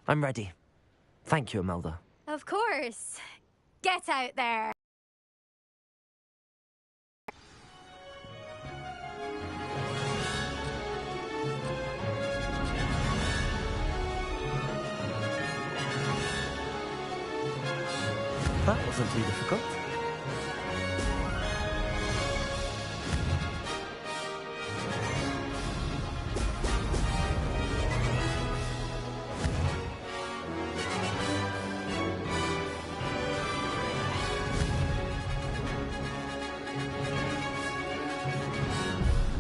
I'm ready. Thank you, Imelda. Of course. Get out there. That wasn't too difficult.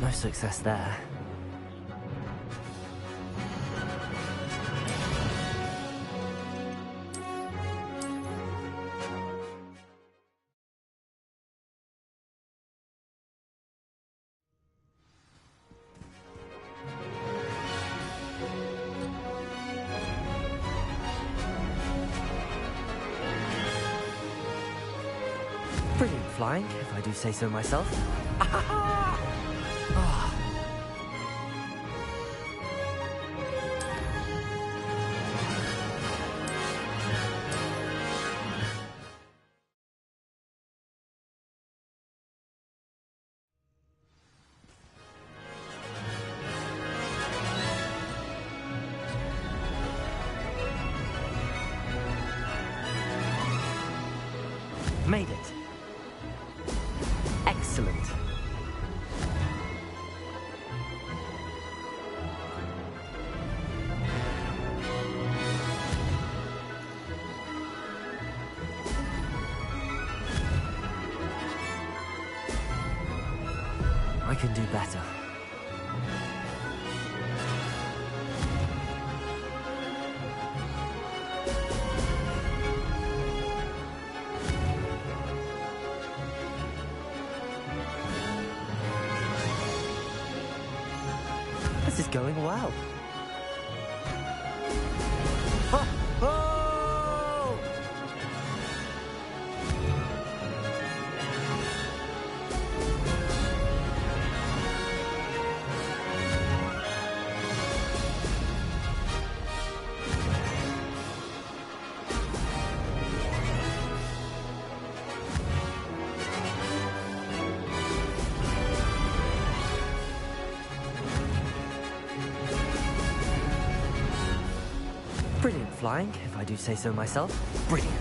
No success there. Brilliant flying, if I do say so myself. Ah. Made it. Excellent. I can do better. This is going well. Oh! Oh! Brilliant flying, if I do say so myself. Brilliant.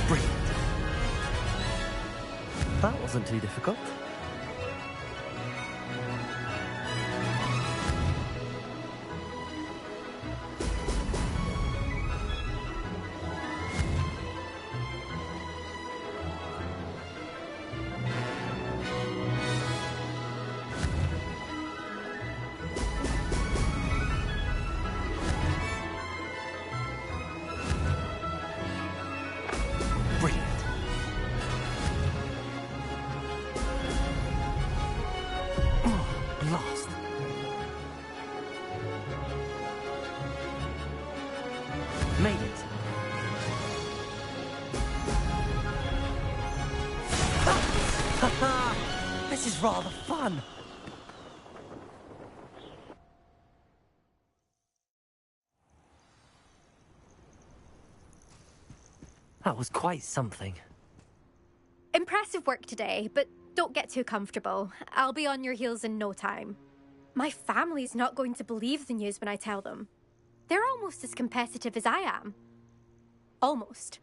Brilliant. That wasn't too difficult. Brilliant. Oh, blast. Made it. This is rather fun. That was quite something. Impressive work today, but don't get too comfortable. I'll be on your heels in no time. My family's not going to believe the news when I tell them. They're almost as competitive as I am. Almost.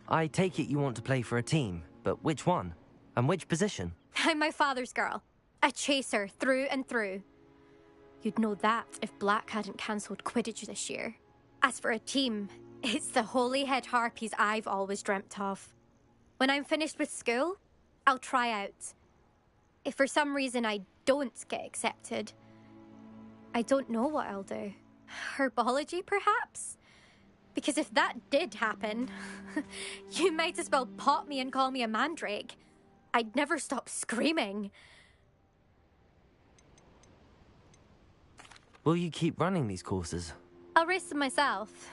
I take it you want to play for a team, but which one? And which position? I'm my father's girl. A chaser through and through. You'd know that if Black hadn't cancelled Quidditch this year. As for a team, it's the Holyhead Harpies I've always dreamt of. When I'm finished with school, I'll try out. If for some reason I don't get accepted, I don't know what I'll do. Herbology, perhaps? Because if that did happen, you might as well pot me and call me a mandrake. I'd never stop screaming. Will you keep running these courses? I'll race them myself.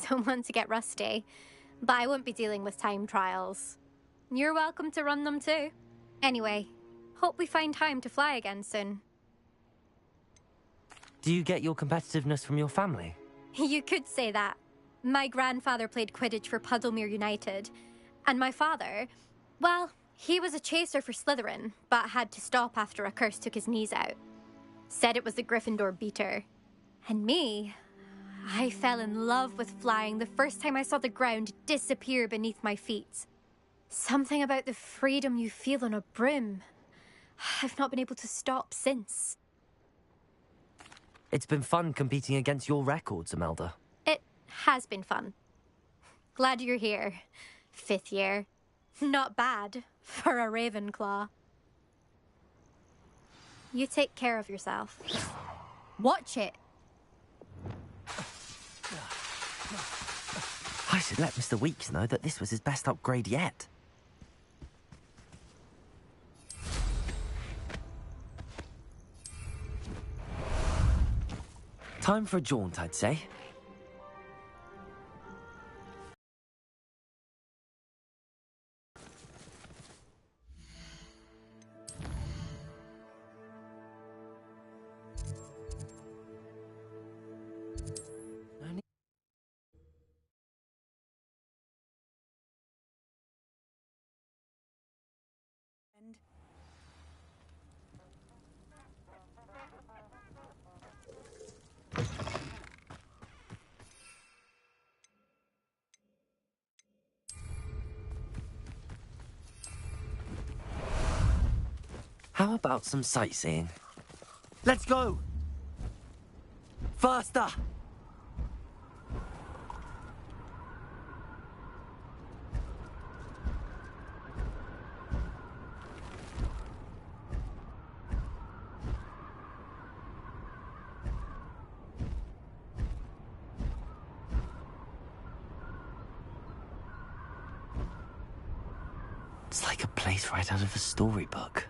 Don't want to get rusty. But I won't be dealing with time trials. You're welcome to run them too. Anyway, hope we find time to fly again soon. Do you get your competitiveness from your family? You could say that. My grandfather played Quidditch for Puddlemere United. And my father, well, he was a chaser for Slytherin, but had to stop after a curse took his knees out. Said it was the Gryffindor beater. And me, I fell in love with flying the first time I saw the ground disappear beneath my feet. Something about the freedom you feel on a broom. I've not been able to stop since. It's been fun competing against your records, Imelda. It has been fun. Glad you're here. 5th year. Not bad for a Ravenclaw. You take care of yourself. Watch it. I should let Mr. Weeks know that this was his best upgrade yet. Time for a jaunt, I'd say. How about some sightseeing? Let's go! Faster! It's like a place right out of a storybook.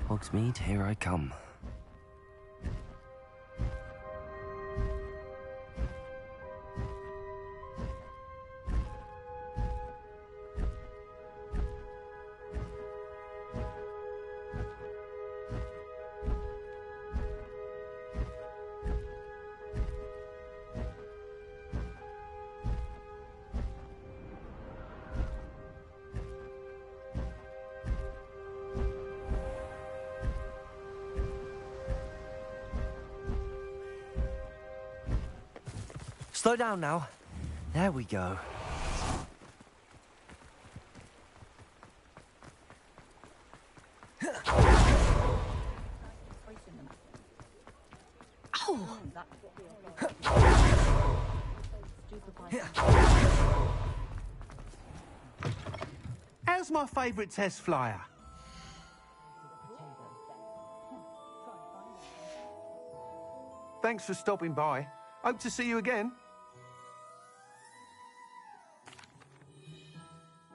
Hogsmeade, here I come. Slow down now. There we go. Oh! How's my favourite test flyer? Thanks for stopping by. Hope to see you again.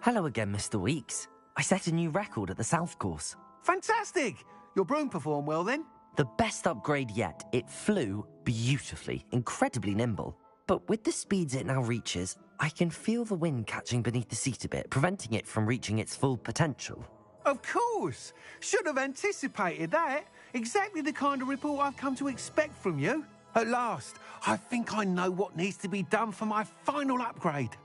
Hello again, Mr. Weeks. I set a new record at the South Course. Fantastic! Your broom performed well then? The best upgrade yet. It flew beautifully, incredibly nimble. But with the speeds it now reaches, I can feel the wind catching beneath the seat a bit, preventing it from reaching its full potential. Of course! Should have anticipated that. Exactly the kind of report I've come to expect from you. At last, I think I know what needs to be done for my final upgrade.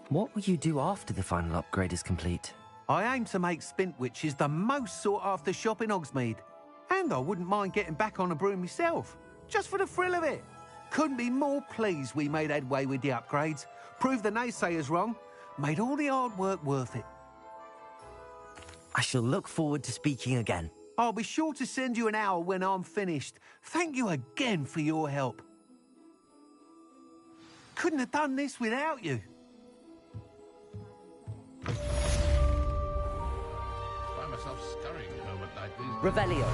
What will you do after the final upgrade is complete? I aim to make Spintwitches the most sought-after shop in Hogsmeade. And I wouldn't mind getting back on a broom myself, just for the thrill of it. Couldn't be more pleased we made headway with the upgrades, proved the naysayers wrong, made all the hard work worth it. I shall look forward to speaking again. I'll be sure to send you an hour when I'm finished. Thank you again for your help. Couldn't have done this without you. Find myself scurrying home at night these days. Revelio.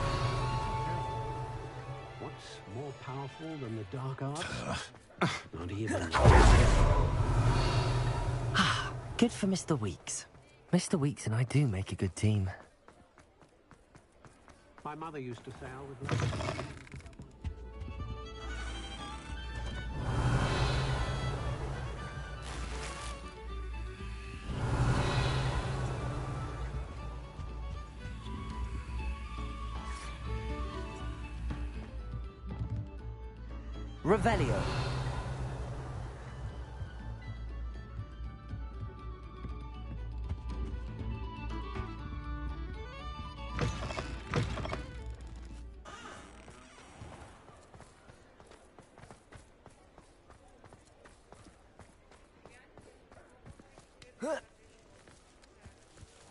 What's more powerful than the dark arts? Not even. Good for Mr. Weeks. Mr. Weeks and I do make a good team. My mother used to sail with me. Revelio.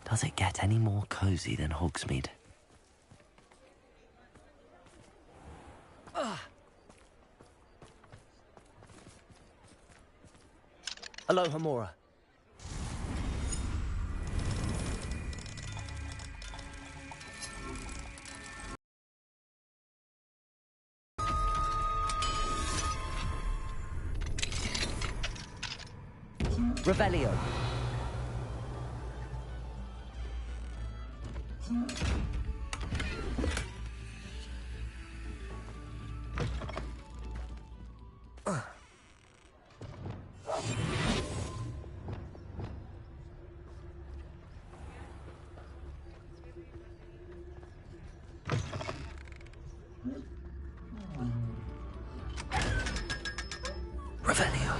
Does it get any more cozy than Hogsmeade? Aloha, Mora. Revelio. Revelio.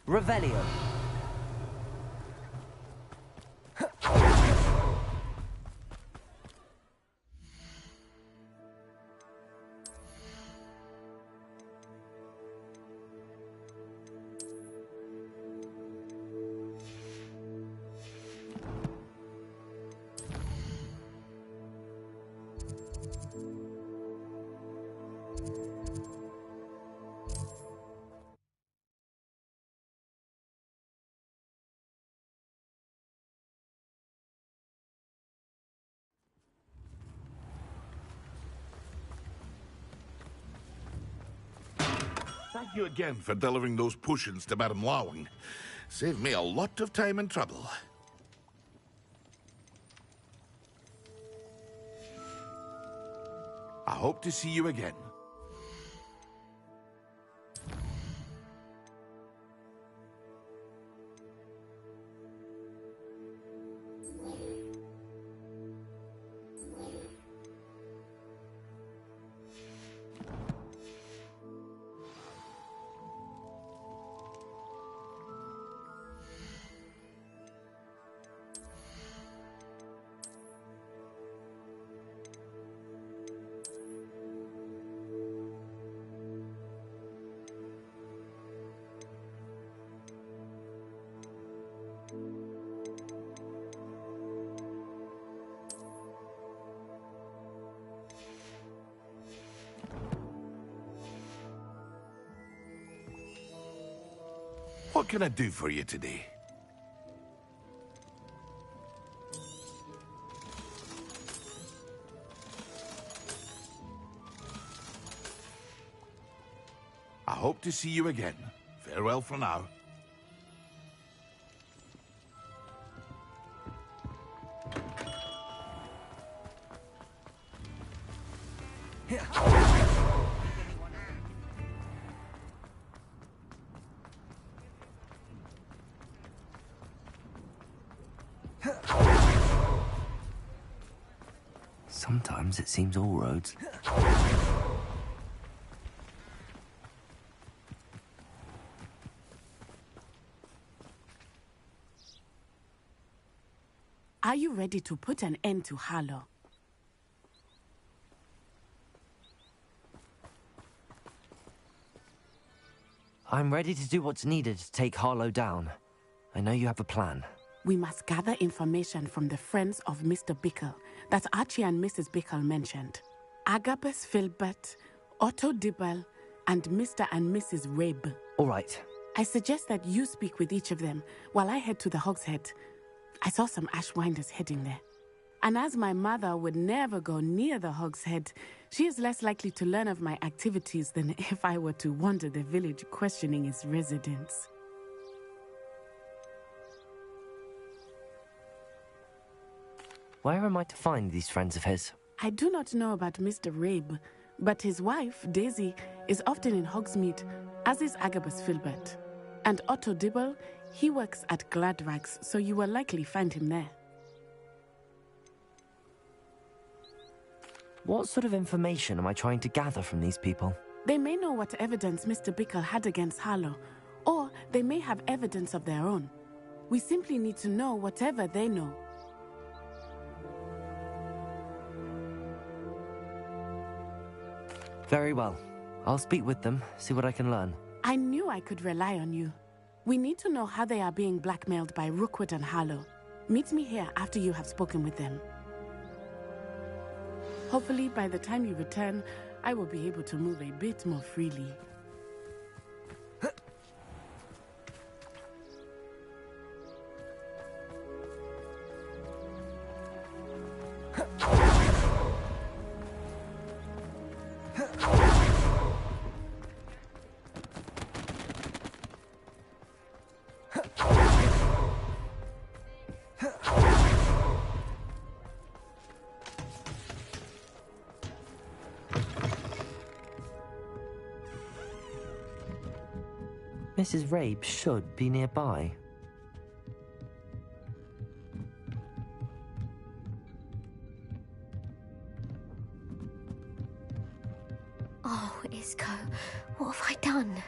Revelio. Thank you again for delivering those potions to Madame Lawing. Saved me a lot of time and trouble. I hope to see you again. What can I do for you today? I hope to see you again. Farewell for now. Sometimes it seems all roads. Are you ready to put an end to Harlow? I'm ready to do what's needed to take Harlow down. I know you have a plan. We must gather information from the friends of Mr. Bickle that Archie and Mrs. Bickle mentioned. Agabus Filbert, Otto Dibble, and Mr. and Mrs. Rabe. All right. I suggest that you speak with each of them while I head to the Hogshead. I saw some Ashwinders heading there. And as my mother would never go near the Hogshead, she is less likely to learn of my activities than if I were to wander the village questioning its residents. Where am I to find these friends of his? I do not know about Mr. Rabe, but his wife, Daisy, is often in Hogsmeade, as is Agabus Filbert. And Otto Dibble, he works at Gladrags, so you will likely find him there. What sort of information am I trying to gather from these people? They may know what evidence Mr. Bickle had against Harlow, or they may have evidence of their own. We simply need to know whatever they know. Very well. I'll speak with them, see what I can learn. I knew I could rely on you. We need to know how they are being blackmailed by Rookwood and Harlow. Meet me here after you have spoken with them. Hopefully, by the time you return, I will be able to move a bit more freely. Mrs. Rabe should be nearby. Oh, Isco, what have I done?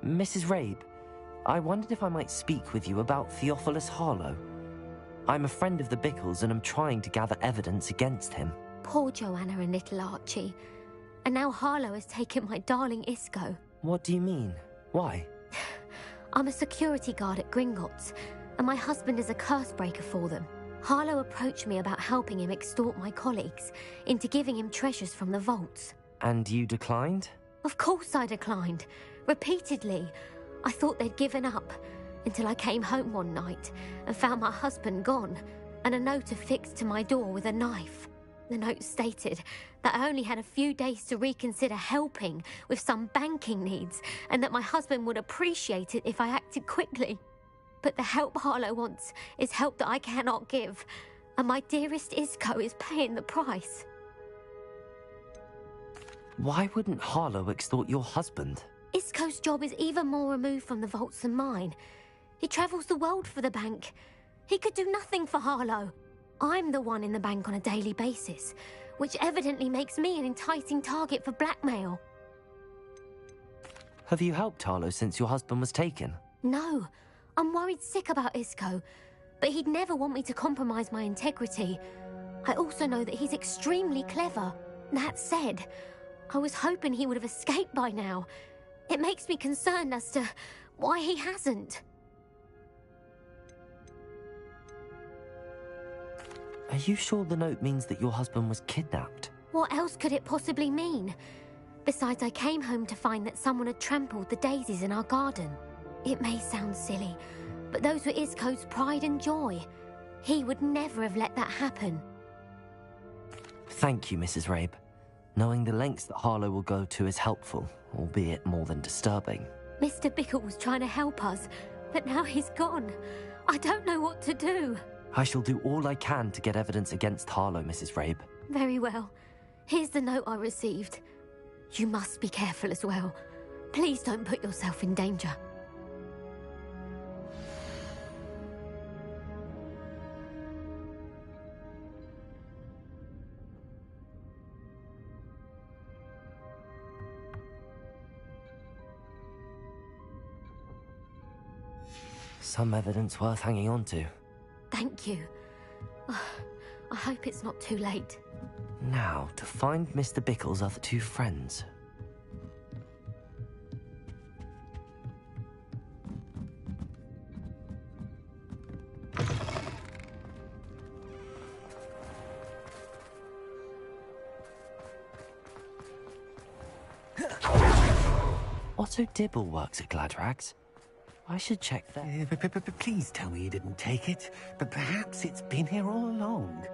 Mrs. Rabe, I wondered if I might speak with you about Theophilus Harlow. I'm a friend of the Bickles and I'm trying to gather evidence against him. Poor Joanna and little Archie. And now Harlow has taken my darling Isco. What do you mean? Why? I'm a security guard at Gringotts, and my husband is a curse breaker for them. Harlow approached me about helping him extort my colleagues into giving him treasures from the vaults. And you declined? Of course I declined. Repeatedly. I thought they'd given up, until I came home one night and found my husband gone, and a note affixed to my door with a knife. The note stated that I only had a few days to reconsider helping with some banking needs, and that my husband would appreciate it if I acted quickly. But the help Harlow wants is help that I cannot give, and my dearest Isco is paying the price. Why wouldn't Harlow extort your husband? Isco's job is even more removed from the vaults than mine. He travels the world for the bank. He could do nothing for Harlow. I'm the one in the bank on a daily basis, which evidently makes me an enticing target for blackmail. Have you helped Harlow since your husband was taken? No, I'm worried sick about Isco, but he'd never want me to compromise my integrity. I also know that he's extremely clever. That said, I was hoping he would have escaped by now. It makes me concerned as to why he hasn't. Are you sure the note means that your husband was kidnapped? What else could it possibly mean? Besides, I came home to find that someone had trampled the daisies in our garden. It may sound silly, but those were Isco's pride and joy. He would never have let that happen. Thank you, Mrs. Rabe. Knowing the lengths that Harlow will go to is helpful, albeit more than disturbing. Mr. Bickle was trying to help us, but now he's gone. I don't know what to do. I shall do all I can to get evidence against Harlow, Mrs. Rabe. Very well. Here's the note I received. You must be careful as well. Please don't put yourself in danger. Some evidence worth hanging on to. Thank you. I hope it's not too late. Now, to find Mr. Bickle's other two friends. Otto Dibble works at Gladrags. I should check that. Please tell me you didn't take it, but perhaps it's been here all along.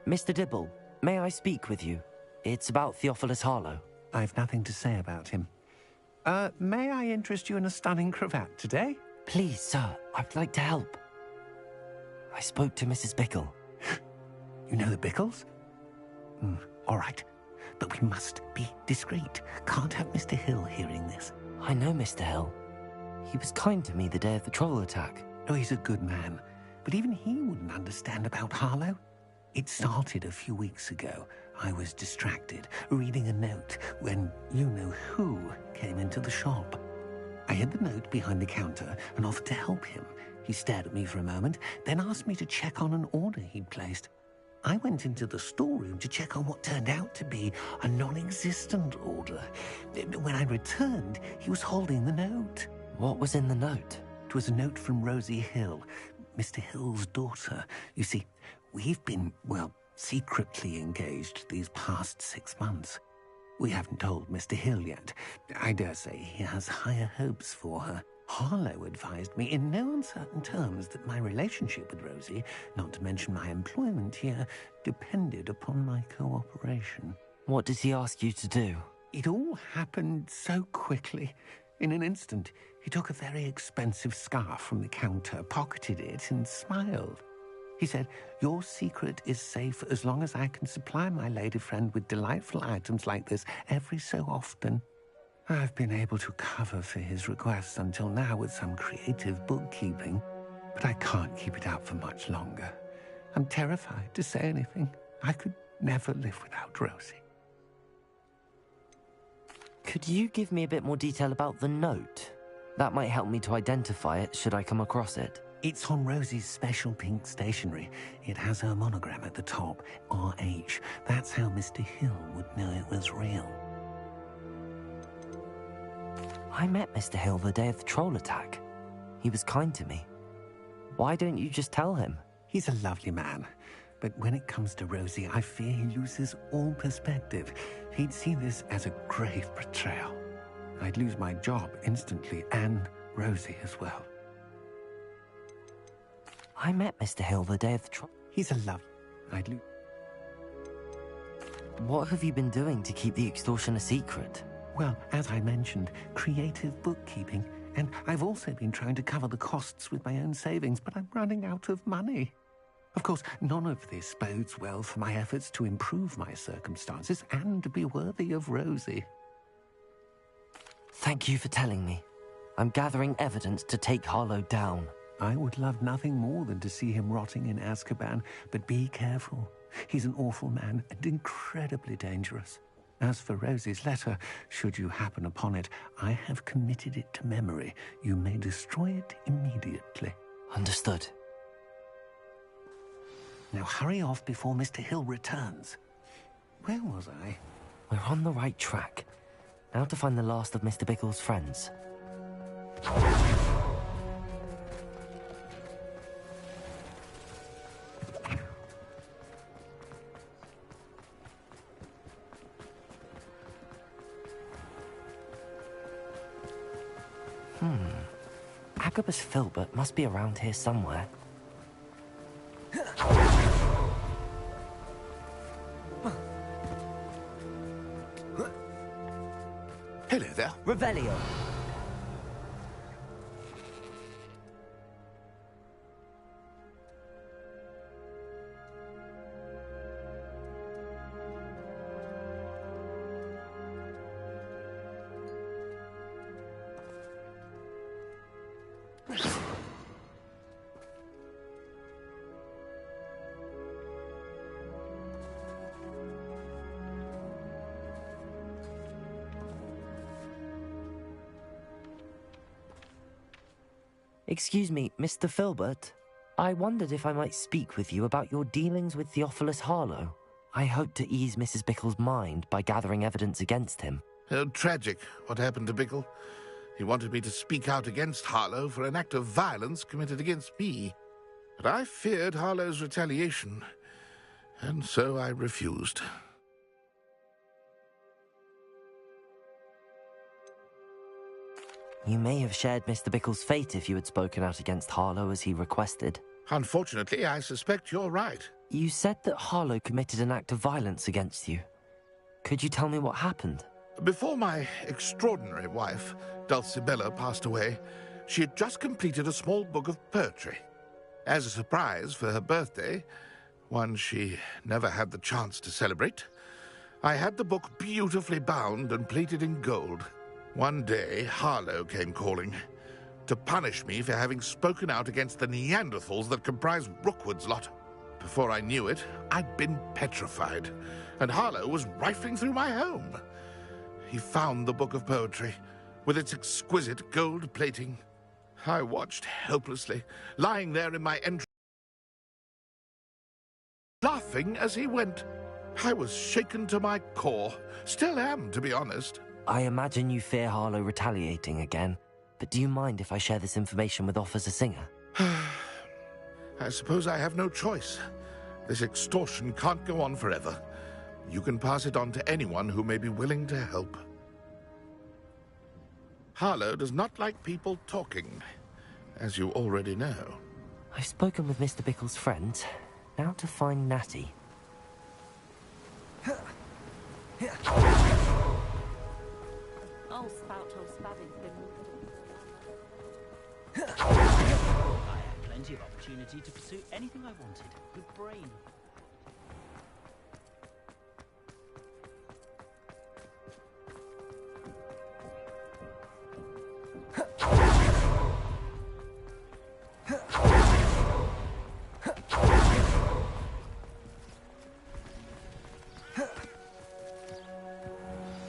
Mr. Dibble, may I speak with you? It's about Theophilus Harlow. I've nothing to say about him. May I interest you in a stunning cravat today? Please, sir, I'd like to help. I spoke to Mrs. Bickle. You know the Bickles? All right, but we must be discreet. Can't have Mr. Hill hearing this. I know Mr. Hill. He was kind to me the day of the troll attack. Oh, he's a good man, but even he wouldn't understand about Harlow. It started a few weeks ago. I was distracted, reading a note, when you-know-who came into the shop. I hid the note behind the counter and offered to help him. He stared at me for a moment, then asked me to check on an order he'd placed. I went into the storeroom to check on what turned out to be a non-existent order. When I returned, he was holding the note. What was in the note? It was a note from Rosie Hill, Mr. Hill's daughter. You see, we've been, well, secretly engaged these past 6 months. We haven't told Mr. Hill yet. I dare say he has higher hopes for her. Harlow advised me in no uncertain terms that my relationship with Rosie, not to mention my employment here, depended upon my cooperation. What does he ask you to do? It all happened so quickly. In an instant, he took a very expensive scarf from the counter, pocketed it, and smiled. He said, "Your secret is safe as long as I can supply my lady friend with delightful items like this every so often." I've been able to cover for his requests until now with some creative bookkeeping, but I can't keep it up for much longer. I'm terrified to say anything. I could never live without Rosie. Could you give me a bit more detail about the note? That might help me to identify it should I come across it. It's on Rosie's special pink stationery. It has her monogram at the top, RH. That's how Mr. Hill would know it was real. I met Mr. Hill the day of the troll attack. He was kind to me. Why don't you just tell him? He's a lovely man. But when it comes to Rosie, I fear he loses all perspective. He'd see this as a grave betrayal. I'd lose my job instantly, and Rosie as well. I met Mr. Hill the day of the troll. He's a love. I'd lose. What have you been doing to keep the extortion a secret? Well, as I mentioned, creative bookkeeping. And I've also been trying to cover the costs with my own savings, but I'm running out of money. Of course, none of this bodes well for my efforts to improve my circumstances and to be worthy of Rosie. Thank you for telling me. I'm gathering evidence to take Harlow down. I would love nothing more than to see him rotting in Azkaban, but be careful. He's an awful man and incredibly dangerous. As for Rosie's letter, should you happen upon it, I have committed it to memory. You may destroy it immediately. Understood. Now hurry off before Mr. Hill returns. Where was I? We're on the right track. Now to find the last of Mr. Bickle's friends. Agabus Filbert must be around here somewhere. Hello there. Revelio. Excuse me, Mr. Filbert. I wondered if I might speak with you about your dealings with Theophilus Harlow. I hope to ease Mrs. Bickle's mind by gathering evidence against him. Oh, tragic, what happened to Bickle. He wanted me to speak out against Harlow for an act of violence committed against me. But I feared Harlow's retaliation, and so I refused. You may have shared Mr. Bickle's fate if you had spoken out against Harlow as he requested. Unfortunately, I suspect you're right. You said that Harlow committed an act of violence against you. Could you tell me what happened? Before my extraordinary wife, Dulcibella, passed away, she had just completed a small book of poetry. As a surprise for her birthday, one she never had the chance to celebrate, I had the book beautifully bound and plated in gold. One day, Harlow came calling to punish me for having spoken out against the Neanderthals that comprise Rookwood's lot. Before I knew it, I'd been petrified, and Harlow was rifling through my home. He found the book of poetry, with its exquisite gold plating. I watched helplessly, lying there in my entry, laughing as he went. I was shaken to my core. Still am, to be honest. I imagine you fear Harlow retaliating again, but do you mind if I share this information with Officer Singer? I suppose I have no choice. This extortion can't go on forever. You can pass it on to anyone who may be willing to help. Harlow does not like people talking, as you already know. I've spoken with Mr. Bickle's friends. Now to find Natty. Oh, Spout-Toe Spabbing's been... I had plenty of opportunity to pursue anything I wanted. Good brain.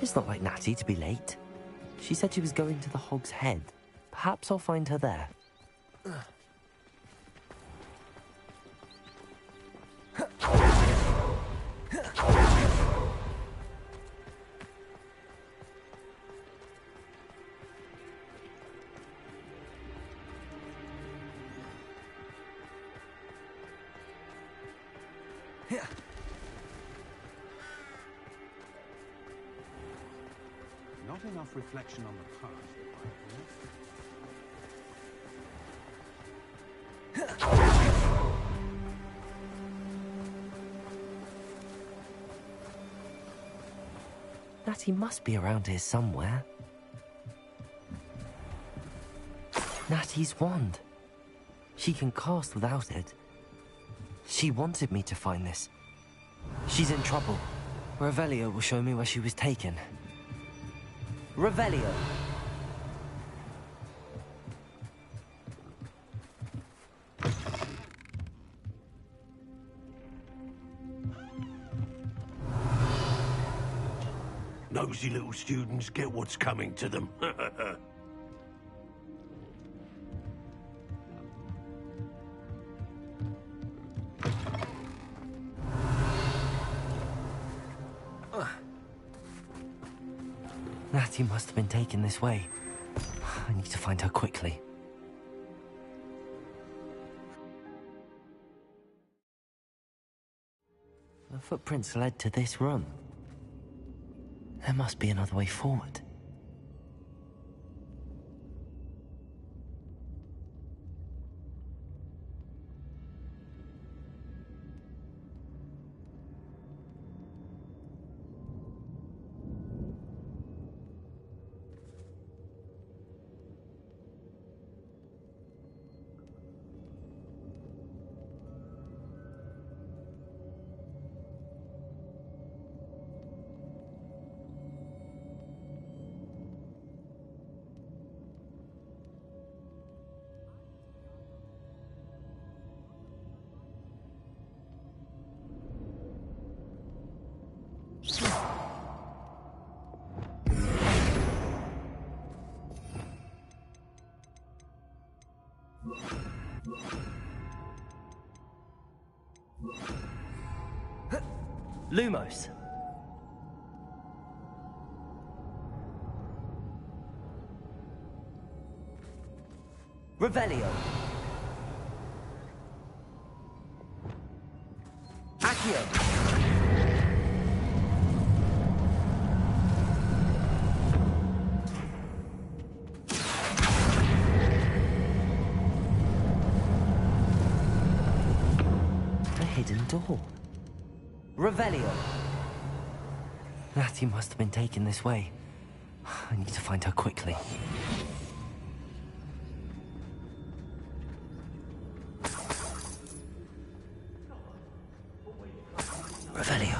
It's not like Natty to be late. She said she was going to the Hog's Head. Perhaps I'll find her there. Not enough reflection on the past. Natty must be around here somewhere. Natty's wand. She can cast without it. She wanted me to find this. She's in trouble. Revelio will show me where she was taken. Revelio! Nosy little students get what's coming to them. Natty must have been taken this way. I need to find her quickly. The footprints led to this room. There must be another way forward. Lumos. Revelio. Accio. A hidden door. Revelio. Natty must have been taken this way. I need to find her quickly. Revelio.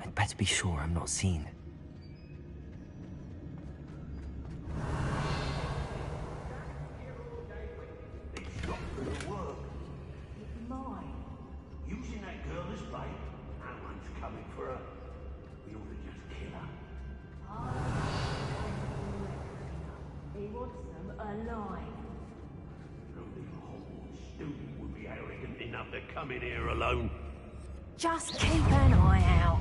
I'd better be sure I'm not seen. Using that girl as bait, no one's coming for her. We ought to just kill her. He wants them alive. No little whole stupid would be arrogant enough to come in here alone. Just keep an eye out.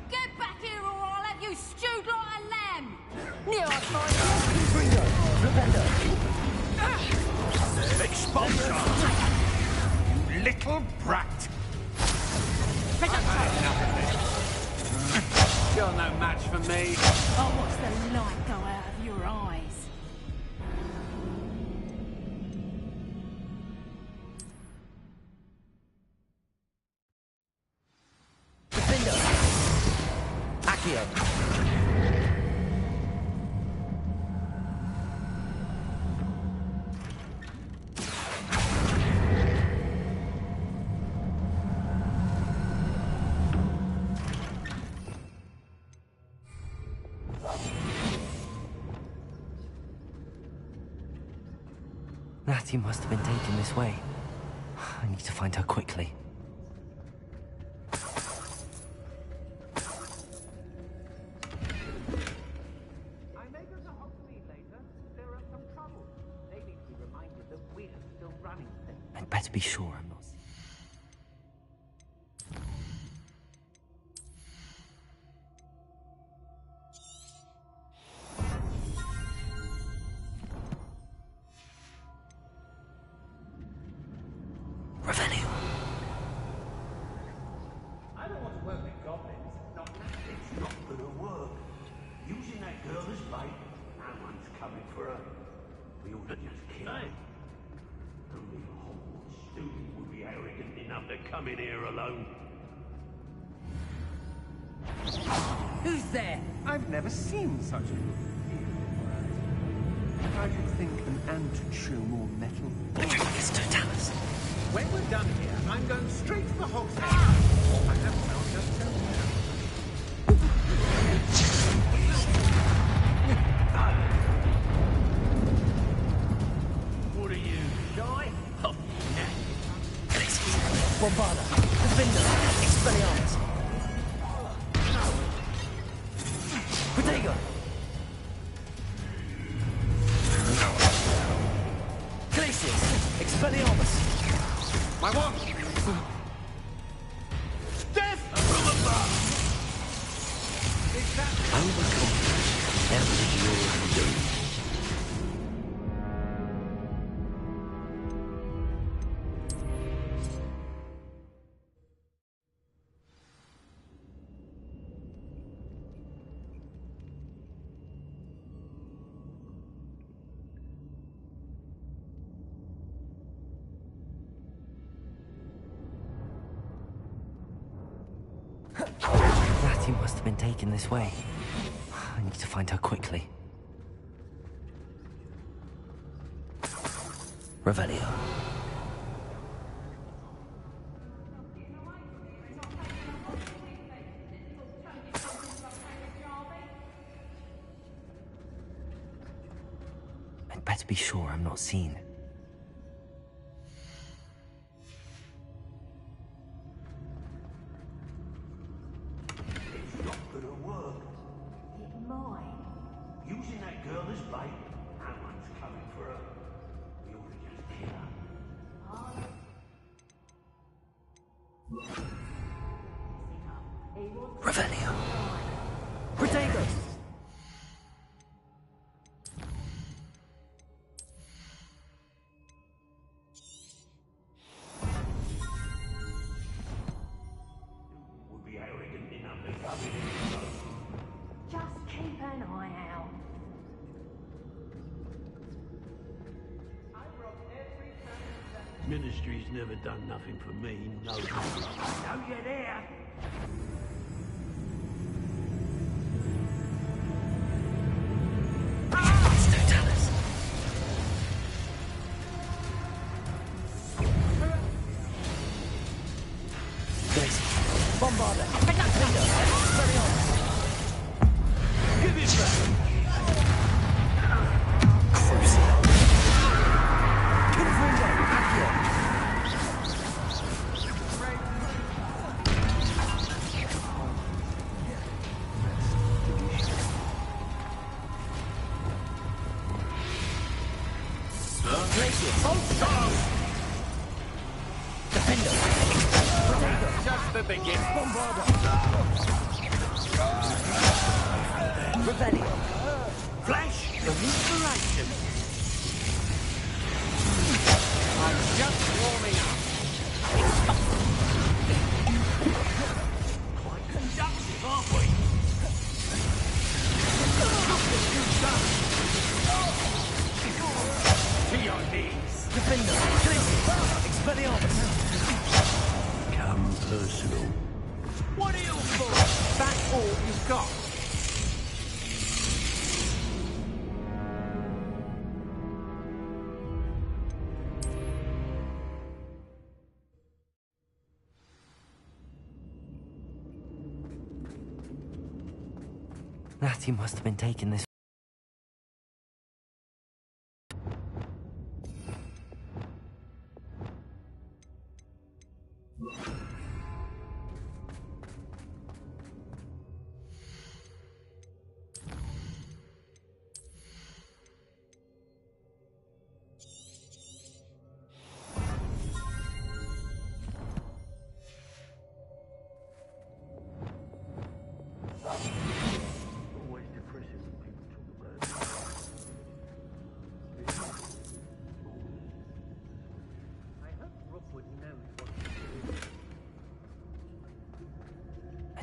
Get back here or I'll have you stewed like a lamb. Near I find you. Expulsion! You little brat! You're no match for me. I'll watch the light go out of your eyes. Accio. Natty must have been taken this way. I need to find her quickly. I may go to Hogsmeade later. There are some trouble. They need to be reminded that we're still running things. I'd better be sure I'm not. I don't want to work with goblins. Not now. It's not gonna work. Using that girl as bait, no one's coming for her. We ought to just kill her. Only a Hogwarts student would be arrogant enough to come in here alone. Who's there? I've never seen such a look. I should think an ant would show more metal. It's Totalis. When we're done here, I'm going straight to the Hogshead. I have found just down there. What are you, shy? Oh, Bombarda, Defender, Expelliarmus. Protego. Glacius, Expelliarmus. My one! Death from above! Is that... Overconfident. Everything you're doing. Natty must have been taken this way. I need to find her quickly. Revelio. I'd better be sure I'm not seen. it's not gonna work. It might. Using that girl as bait, no one's coming for her. We ought to just kill her. Revelio. Protego. Would be arrogant enough to come in here alone. Just keep an eye out. Ministry's never done nothing for me, no. No, you're there. It's Totalis. Glacius. Bombarda. Defender. Expelliarmus. Give it back. Crucible. Confringo. Accio. Glacius. Defender. Protego. Just the beginning. Bombarda. Revelio. Flash of inspiration. I'm just warming up. Quite conductive, aren't we? To your knees. Defender. Glacius. Expelliarmus. Come personal. What are you for? That's all you've got. Natty must have been taken this.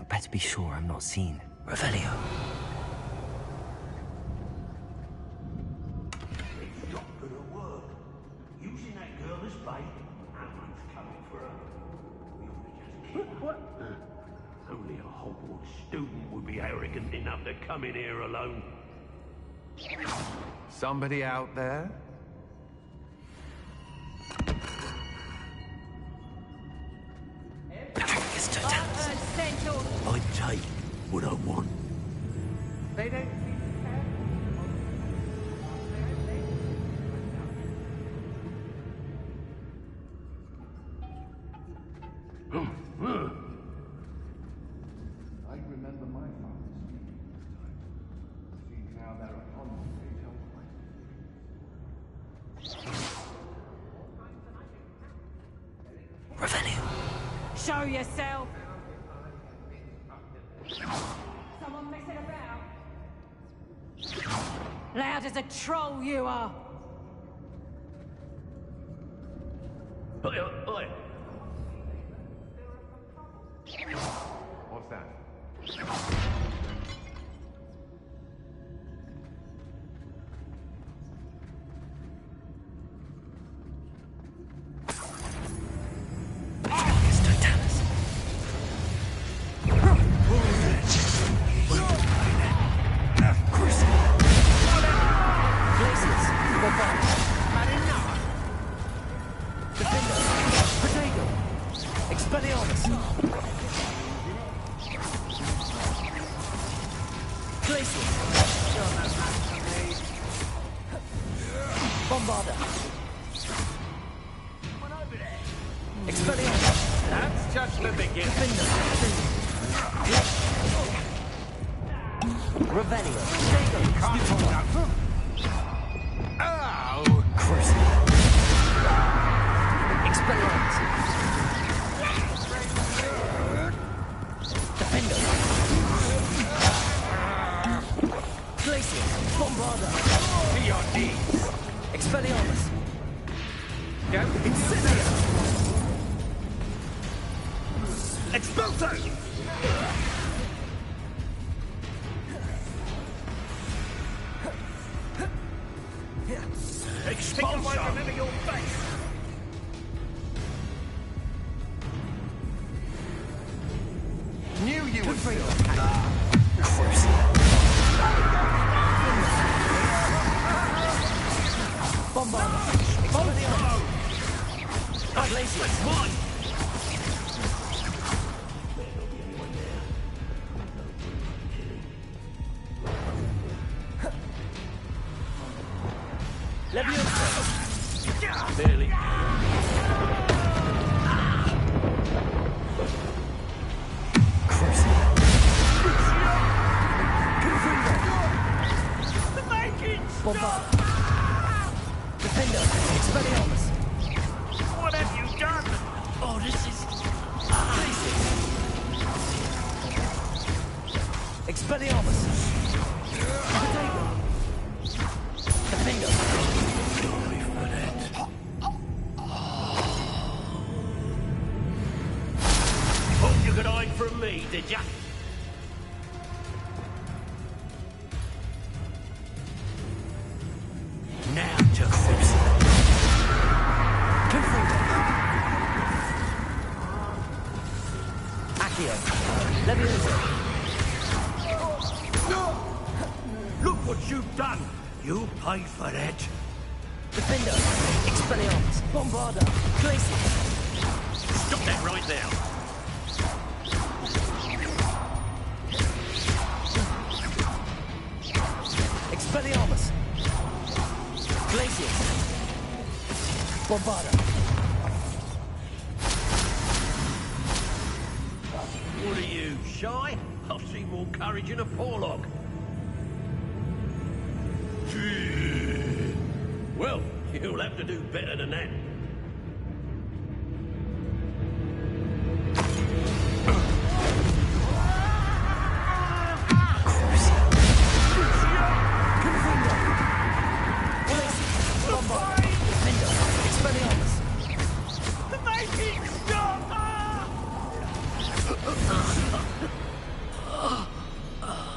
Better be sure I'm not seen. Revelio. It's not gonna work. Using that girl as bait, no one's coming for her. We ought to just kill her. What? Only a Hogwarts student would be arrogant enough to come in here alone. Somebody out there? I take what I want. They don't seem to care. I remember my father speaking this time. Seems now they're upon the page elsewhere. Revelio. Show yourself! Someone messing about? Loud as a troll you are! Oi, oi. What's that? Barely. What have you done? Oh, this is... Expelliarmus! Defender! Sorry for that. Thought you could hide from me, did ya? Now to fix it. Confringo! Accio! Leviosa! Look what you've done! You pay for that. Defender! Expelliarmus! Bombarda! Glacius! Stop that right now. Expelliarmus! Glacius! Bombarda! What are you, shy? I've seen more courage in a forelock. Well, you'll have to do better than that.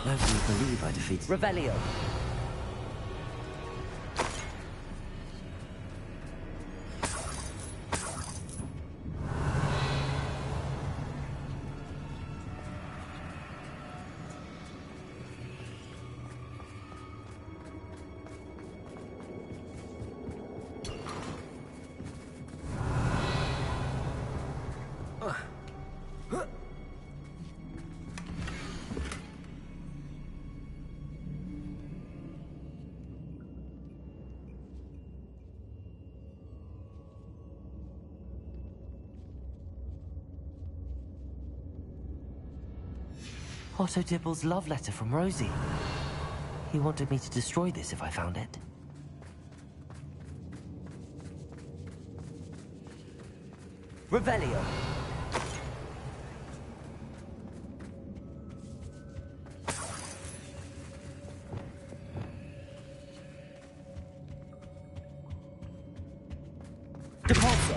Nobody would believe I defeated Revelio. Otto Dibble's love letter from Rosie. He wanted me to destroy this if I found it. Revelio. Depulso.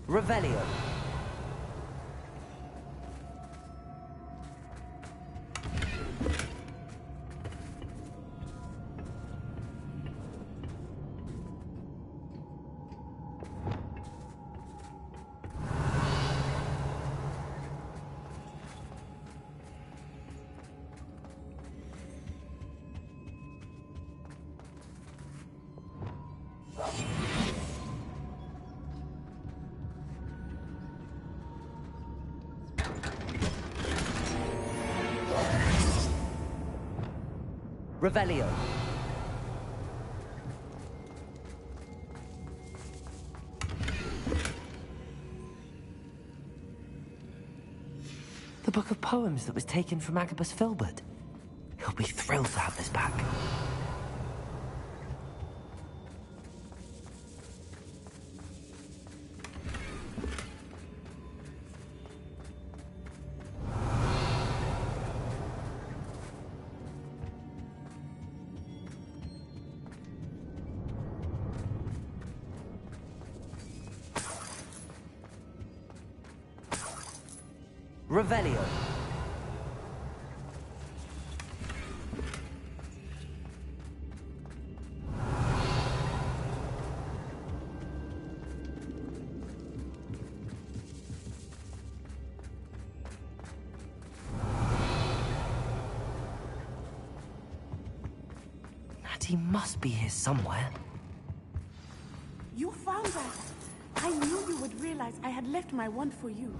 Revelio. Revelio. The book of poems that was taken from Agabus Filbert. He'll be thrilled to have this back. Revelio. Natty must be here somewhere. You found that. I knew you would realize I had left my wand for you.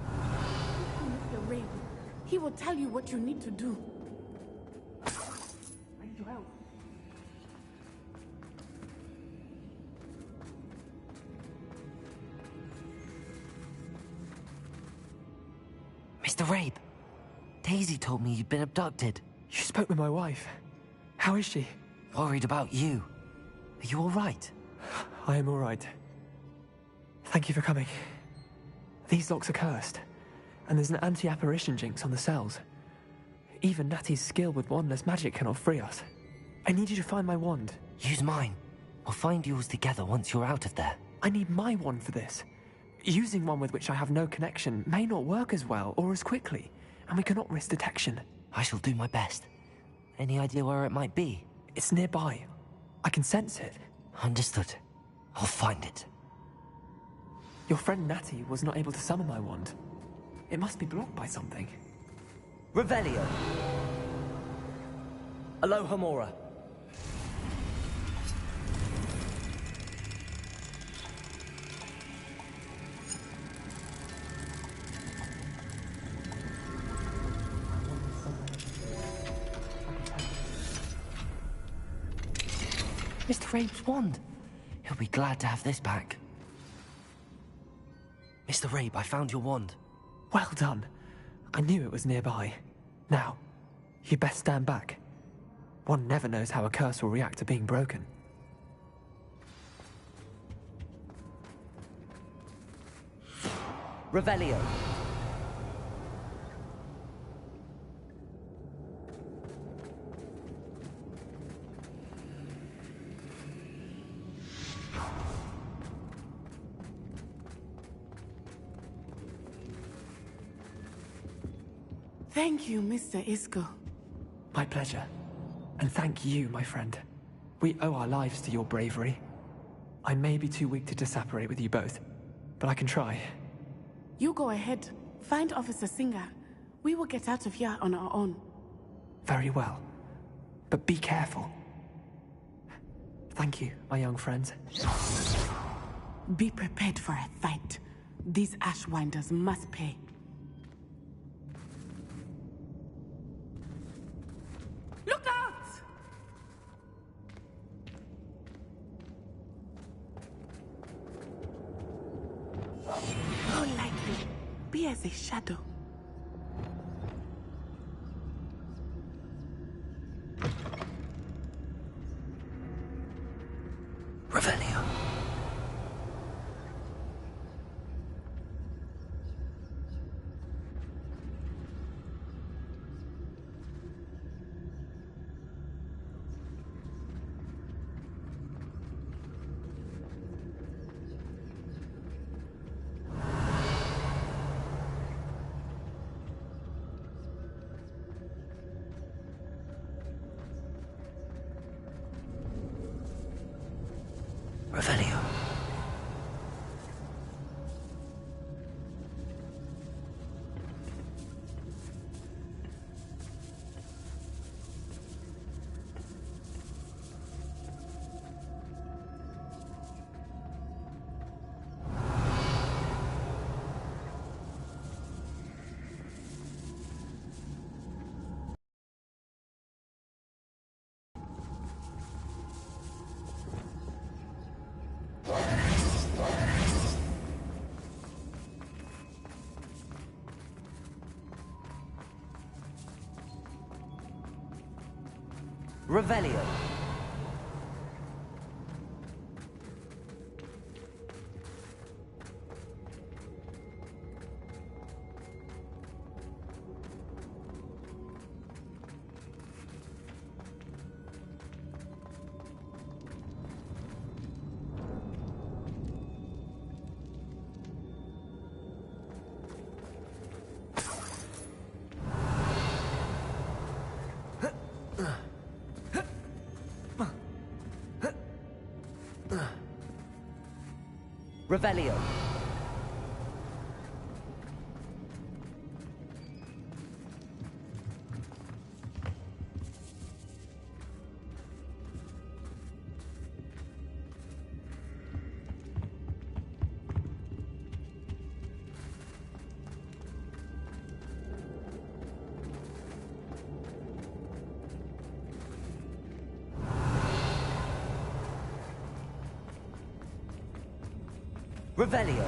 Mr. Rain. He will tell you what you need to do. I need your help. Mr. Rabe, Daisy told me you'd been abducted. You spoke with my wife. How is she? Worried about you. Are you all right? I am all right. Thank you for coming. These locks are cursed, and there's an anti-apparition jinx on the cells. Even Natty's skill with wandless magic cannot free us. I need you to find my wand. Use mine. We'll find yours together once you're out of there. I need my wand for this. Using one with which I have no connection may not work as well or as quickly, and we cannot risk detection. I shall do my best. Any idea where it might be? It's nearby. I can sense it. Understood. I'll find it. Your friend Natty was not able to summon my wand. It must be blocked by something. Revelio. Alohomora. Mr. Rabe's wand. He'll be glad to have this back. Mr. Rabe, I found your wand. Well done. I knew it was nearby. Now, you best stand back. One never knows how a curse will react to being broken. Revelio. Thank you, Mr. Isco. My pleasure. And thank you, my friend. We owe our lives to your bravery. I may be too weak to disapparate with you both, but I can try. You go ahead. Find Officer Singer. We will get out of here on our own. Very well. But be careful. Thank you, my young friends. Be prepared for a fight. These Ashwinders must pay. Look out! More likely, be as a shadow. Revelio. Revelio. Revelio. Revelio. Revelio.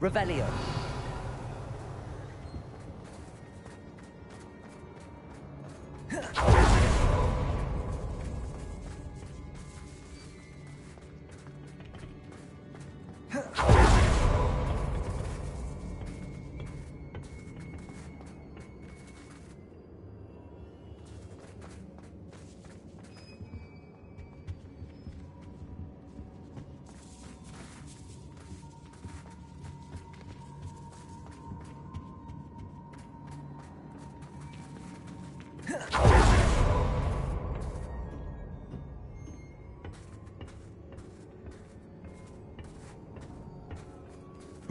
Revelio.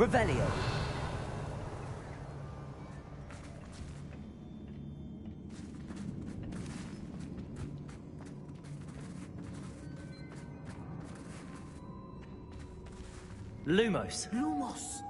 Revelio. Lumos. Lumos.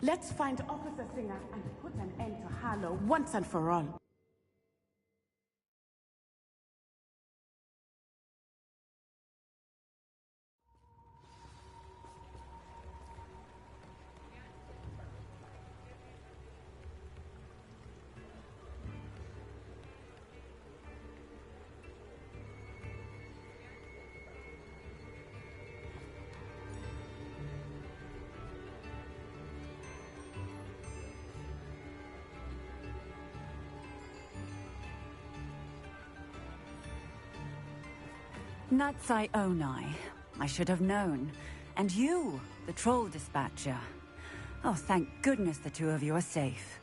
Let's find Officer Singer and put an end to Harlow once and for all. Natsai Onai. I should have known. And you, the troll dispatcher. Oh, thank goodness the two of you are safe.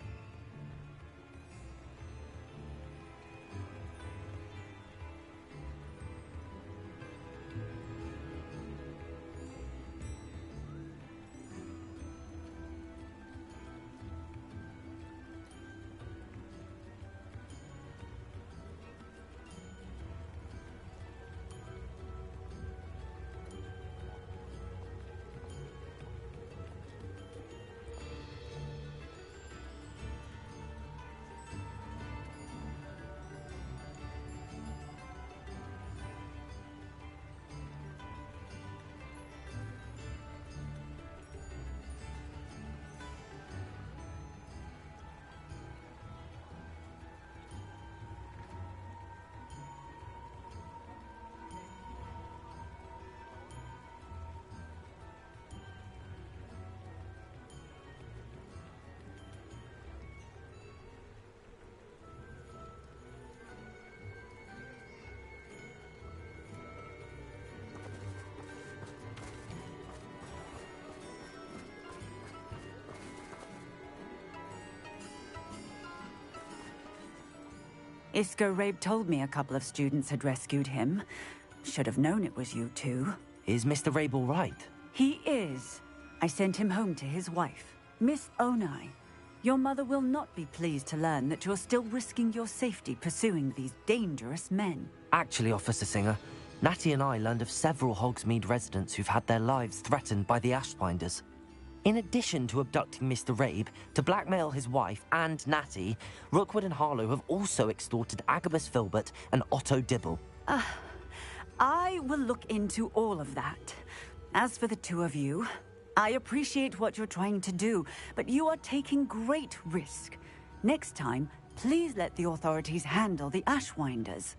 Isco Rabe told me a couple of students had rescued him. Should have known it was you two. Is Mr. Rabe all right? He is. I sent him home to his wife, Miss Onai. Your mother will not be pleased to learn that you're still risking your safety pursuing these dangerous men. Actually, Officer Singer, Natty and I learned of several Hogsmeade residents who've had their lives threatened by the Ashbinders. In addition to abducting Mr. Rabe to blackmail his wife and Natty, Rookwood and Harlow have also extorted Agabus Filbert and Otto Dibble. I will look into all of that. As for the two of you, I appreciate what you're trying to do, but you are taking great risk. Next time, please let the authorities handle the Ashwinders.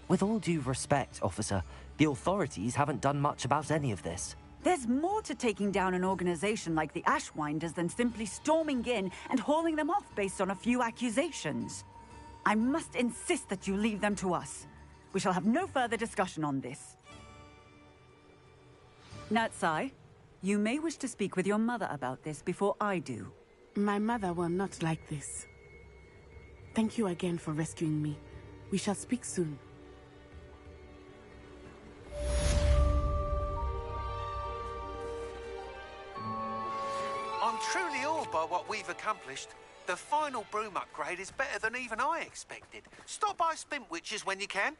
With all due respect, officer, the authorities haven't done much about any of this. There's more to taking down an organization like the Ashwinders than simply storming in and hauling them off based on a few accusations. I must insist that you leave them to us. We shall have no further discussion on this. Natsai, you may wish to speak with your mother about this before I do. My mother will not like this. Thank you again for rescuing me. We shall speak soon. I'm truly awed by what we've accomplished. The final broom upgrade is better than even I expected. Stop by Spintwitches when you can.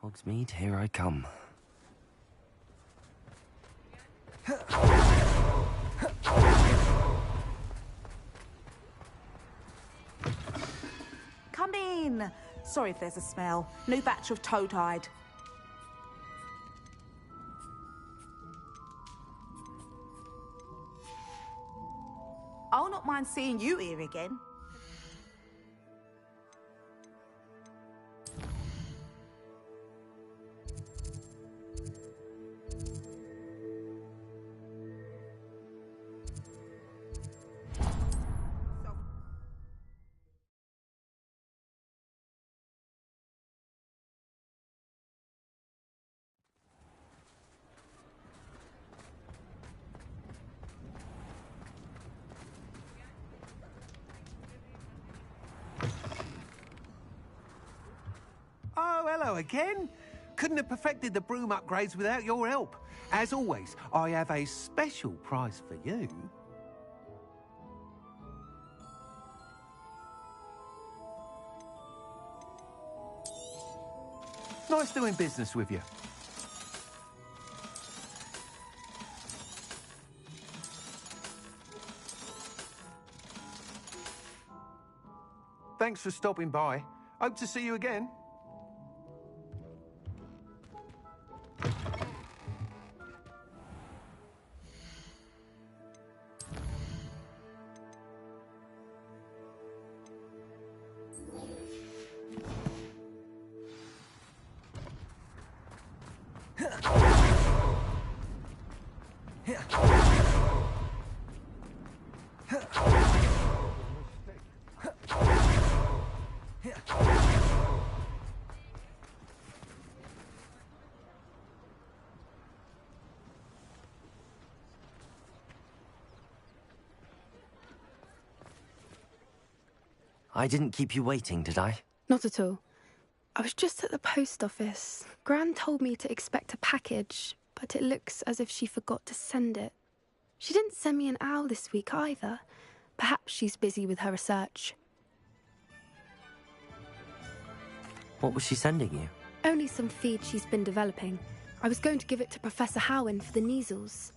Hogsmeade, here I come. Come in. Sorry if there's a smell. New batch of toad-hide. I'll not mind seeing you here again. Oh, hello again. Couldn't have perfected the broom upgrades without your help. As always, I have a special prize for you. Nice doing business with you. Thanks for stopping by. Hope to see you again. I didn't keep you waiting, did I? Not at all. I was just at the post office. Gran told me to expect a package, but it looks as if she forgot to send it. She didn't send me an owl this week either. Perhaps she's busy with her research. What was she sending you? Only some feed she's been developing. I was going to give it to Professor Howen for the measles.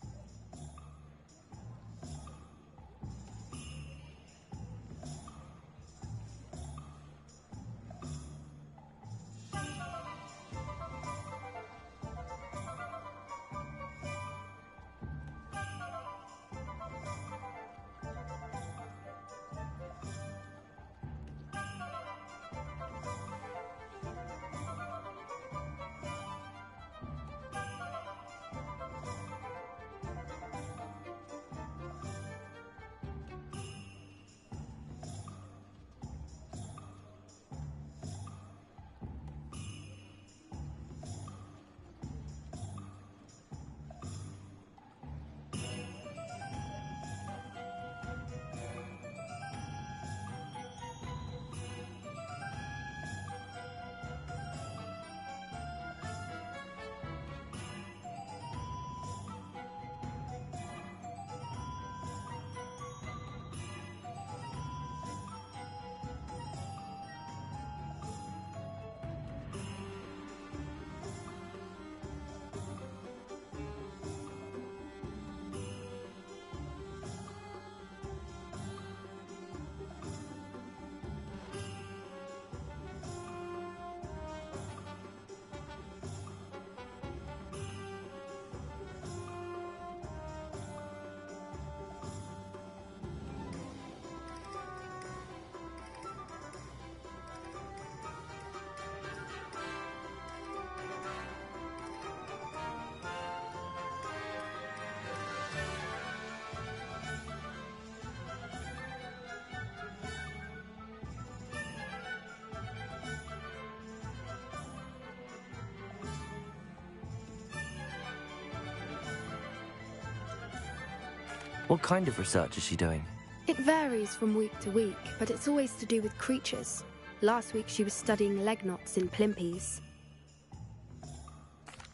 What kind of research is she doing? It varies from week to week, but it's always to do with creatures. Last week she was studying leg knots in plimpies.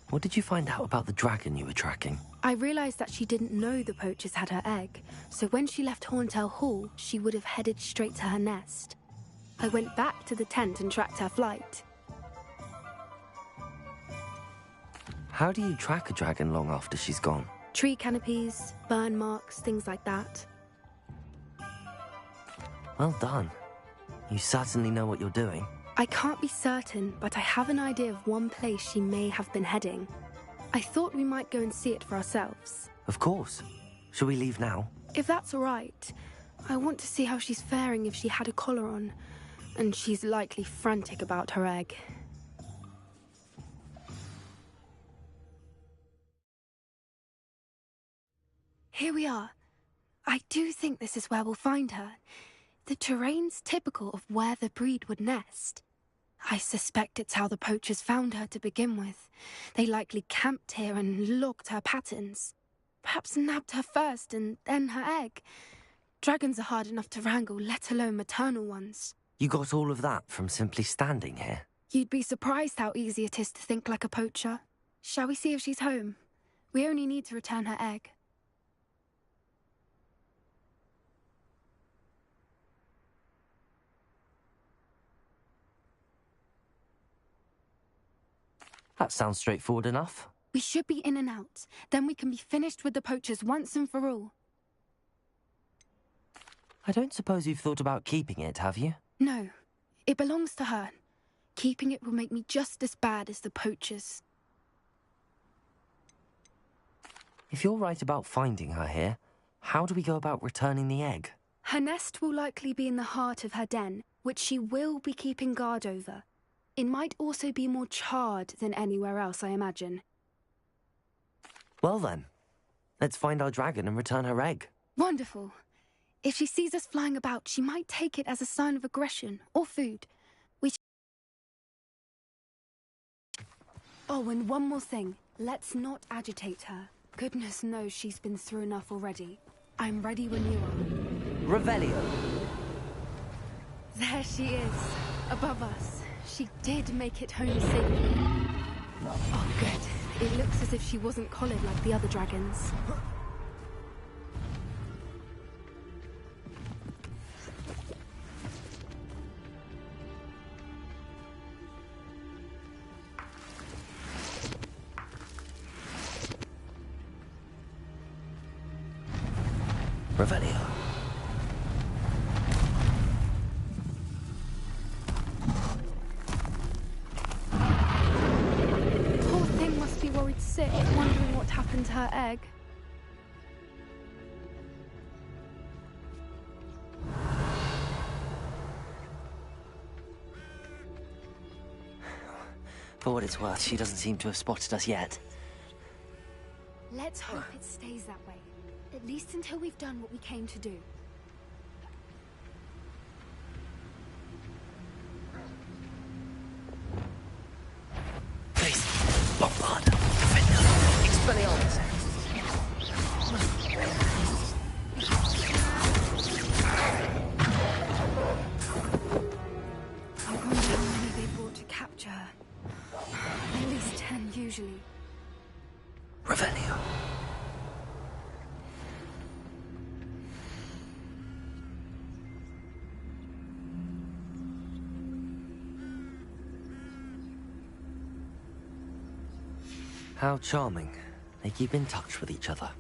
What did you find out about the dragon you were tracking? I realised that she didn't know the poachers had her egg, so when she left Horntail Hall, she would have headed straight to her nest. I went back to the tent and tracked her flight. How do you track a dragon long after she's gone? Tree canopies, burn marks, things like that. Well done. You certainly know what you're doing. I can't be certain, but I have an idea of one place she may have been heading. I thought we might go and see it for ourselves. Of course. Shall we leave now? If that's all right. I want to see how she's faring if she had a collar on. And she's likely frantic about her egg. Here we are. I do think this is where we'll find her. The terrain's typical of where the breed would nest. I suspect it's how the poachers found her to begin with. They likely camped here and logged her patterns. Perhaps nabbed her first and then her egg. Dragons are hard enough to wrangle, let alone maternal ones. You got all of that from simply standing here? You'd be surprised how easy it is to think like a poacher. Shall we see if she's home? We only need to return her egg. That sounds straightforward enough. We should be in and out. Then we can be finished with the poachers once and for all. I don't suppose you've thought about keeping it, have you? No. It belongs to her. Keeping it will make me just as bad as the poachers. If you're right about finding her here, how do we go about returning the egg? Her nest will likely be in the heart of her den, which she will be keeping guard over. It might also be more charred than anywhere else, I imagine. Well then, let's find our dragon and return her egg. Wonderful. If she sees us flying about, she might take it as a sign of aggression or food. Oh, and one more thing. Let's not agitate her. Goodness knows she's been through enough already. I'm ready when you are. Revelio. There she is, above us. She did make it home safely. Oh, good. It looks as if she wasn't collared like the other dragons. Revelio. Poor thing must be worried sick, wondering what happened to her egg. For what it's worth, she doesn't seem to have spotted us yet. Let's hope it stays that way. At least until we've done what we came to do. Please, bombard. Expelliarmus. I wonder how many they brought to capture her. At least 10 usually. Revelio. How charming. They keep in touch with each other.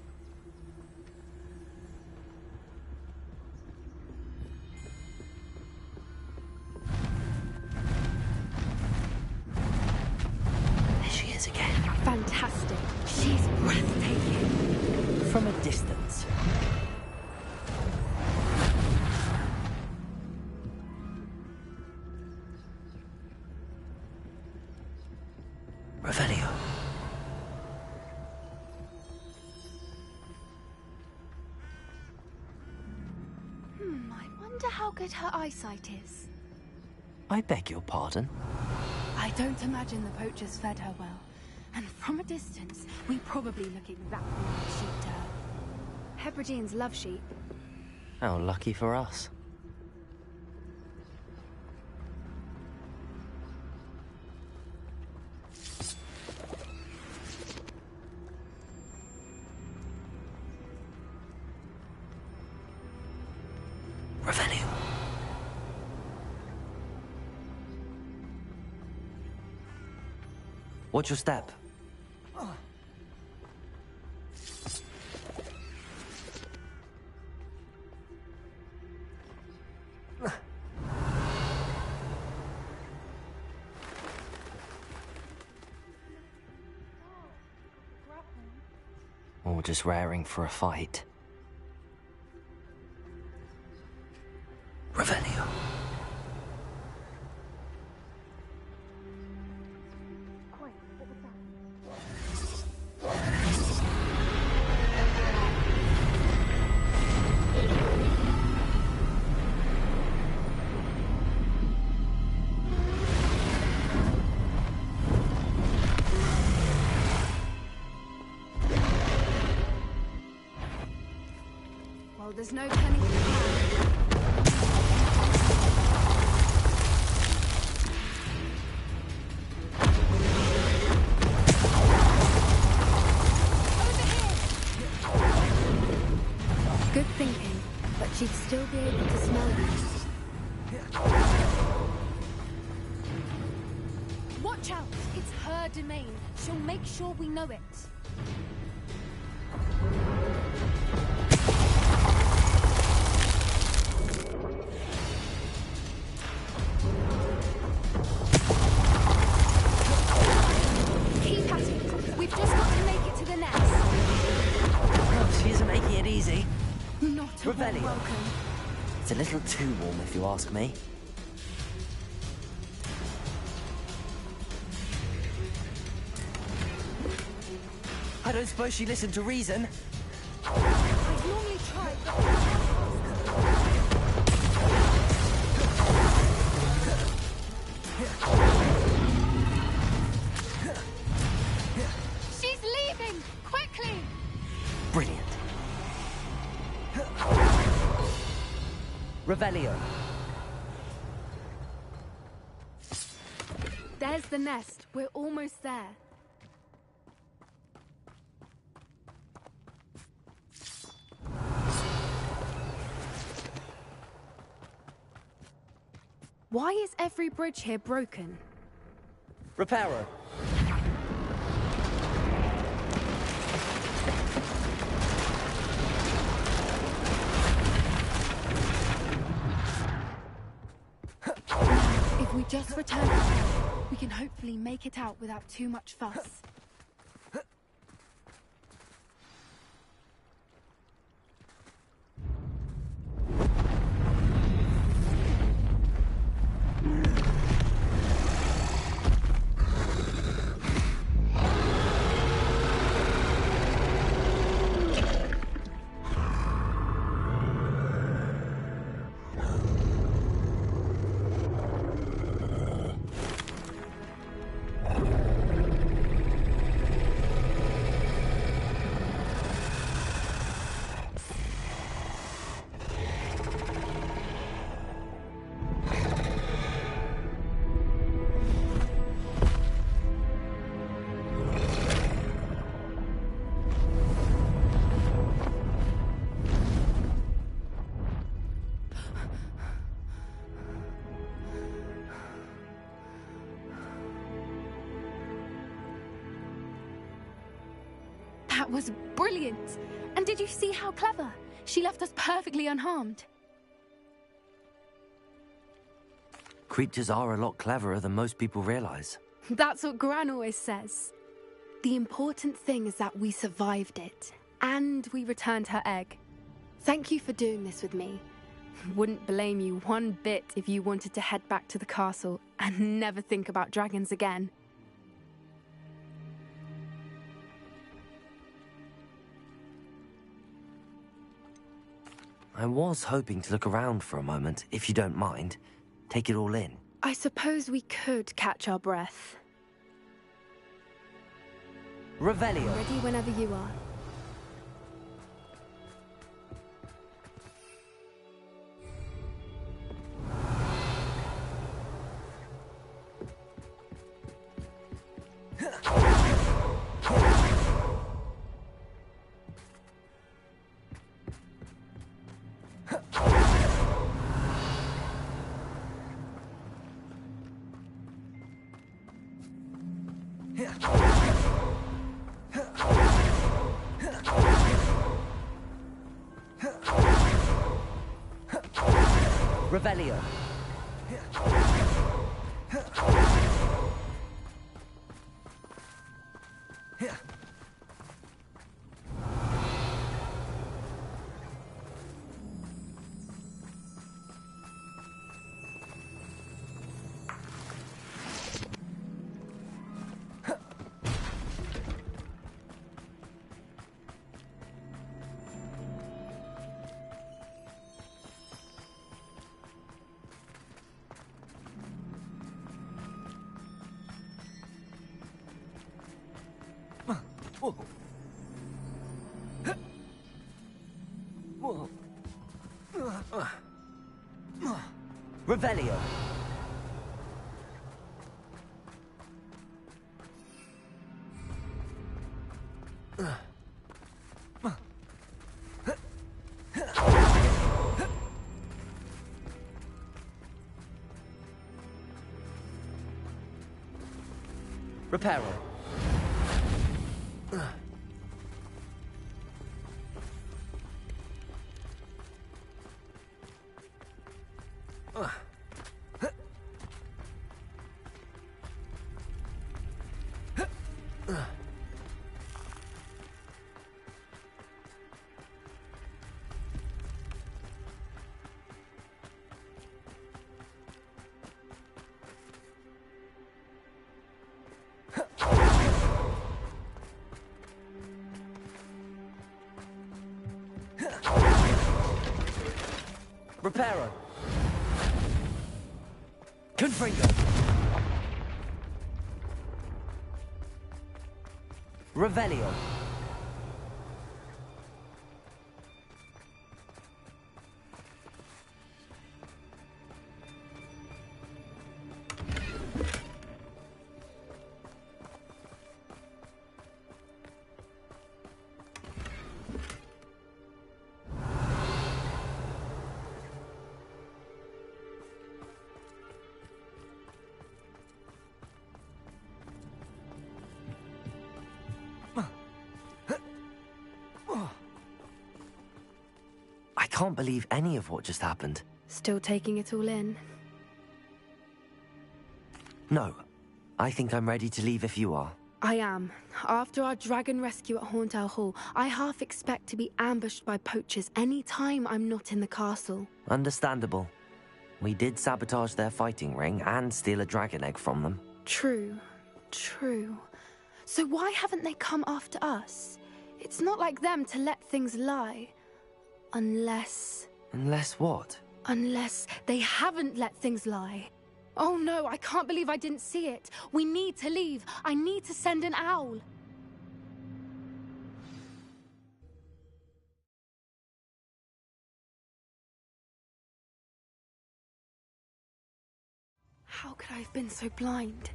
There she is again. Fantastic. She's breathtaking. From a distance. Revelio. I wonder how good her eyesight is. I beg your pardon? I don't imagine the poachers fed her well. And from a distance, we probably look exactly like sheep to her. Hebrideans love sheep. How lucky for us. Revelio. Watch your step. Or just raring for a fight. Revelio. Well, there's no turning back. Good thinking, but she'd still be able to smell you. Watch out! It's her domain. She'll make sure we know it. Keep at it. We've just got to make it to the nest. Oh, she isn't making it easy. Not a warm Revelio. welcome. It's a little too warm, if you ask me. I don't suppose she listened to reason. I'd normally try, She's leaving! Quickly! Brilliant. Revelio. There's the nest. We're almost there. Why is every bridge here broken? Reparo. If we just return to town, we can hopefully make it out without too much fuss. That was brilliant! And did you see how clever? She left us perfectly unharmed. Creatures are a lot cleverer than most people realize. That's what Gran always says. The important thing is that we survived it, and we returned her egg. Thank you for doing this with me. Wouldn't blame you one bit if you wanted to head back to the castle and never think about dragons again. I was hoping to look around for a moment, if you don't mind. Take it all in. I suppose we could catch our breath. Revelio. Ready whenever you are. Revelio. Revelio. Reparo. Reparo. Confringo. Revelio. I can't believe any of what just happened. Still taking it all in. No, I think I'm ready to leave if you are. I am. After our dragon rescue at Hauntow Hall, I half expect to be ambushed by poachers any time I'm not in the castle. Understandable. We did sabotage their fighting ring and steal a dragon egg from them. True. True. So why haven't they come after us? It's not like them to let things lie. Unless... Unless what? Unless they haven't let things lie. Oh no, I can't believe I didn't see it. We need to leave. I need to send an owl. How could I have been so blind?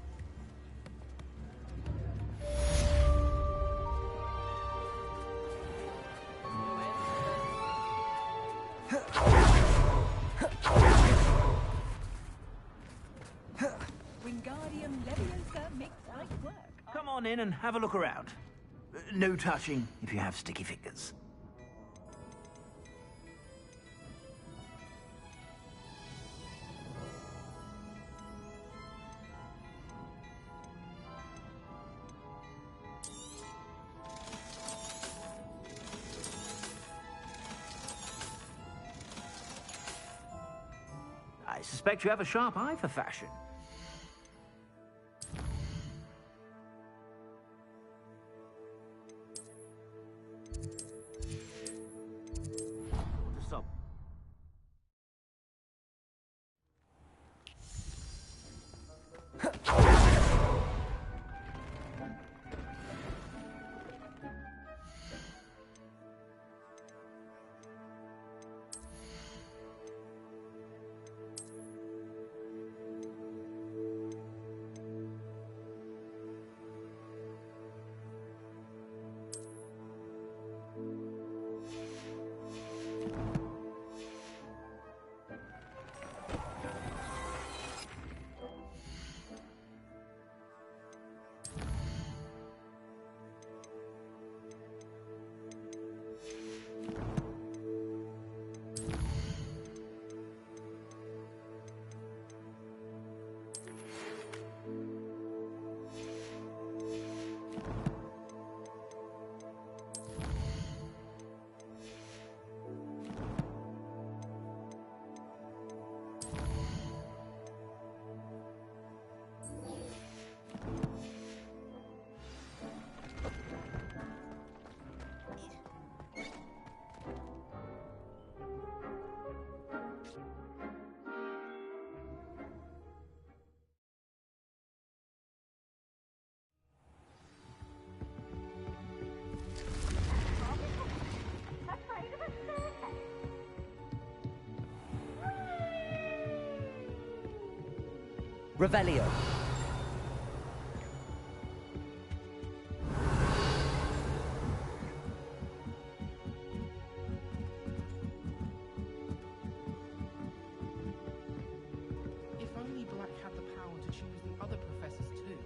Wingardium Leviosa makes light work. Come on in and have a look around. No touching if you have sticky fingers. I suspect you have a sharp eye for fashion. Stop. Revelio. If only Black had the power to choose the other professors too,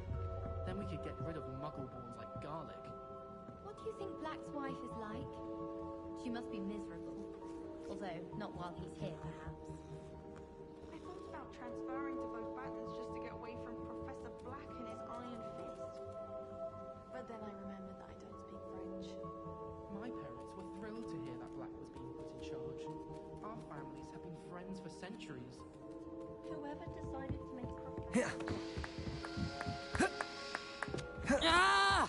then we could get rid of muggle-borns like Garlic. What do you think Black's wife is like? She must be miserable. Although, not while he's here, perhaps. I thought about transferring to both banners just to get away from Professor Black and his iron fist. But then I remembered that I don't speak French. My parents were thrilled to hear that Black was being put in charge. Our families have been friends for centuries. Whoever decided to make Yeah. Ah!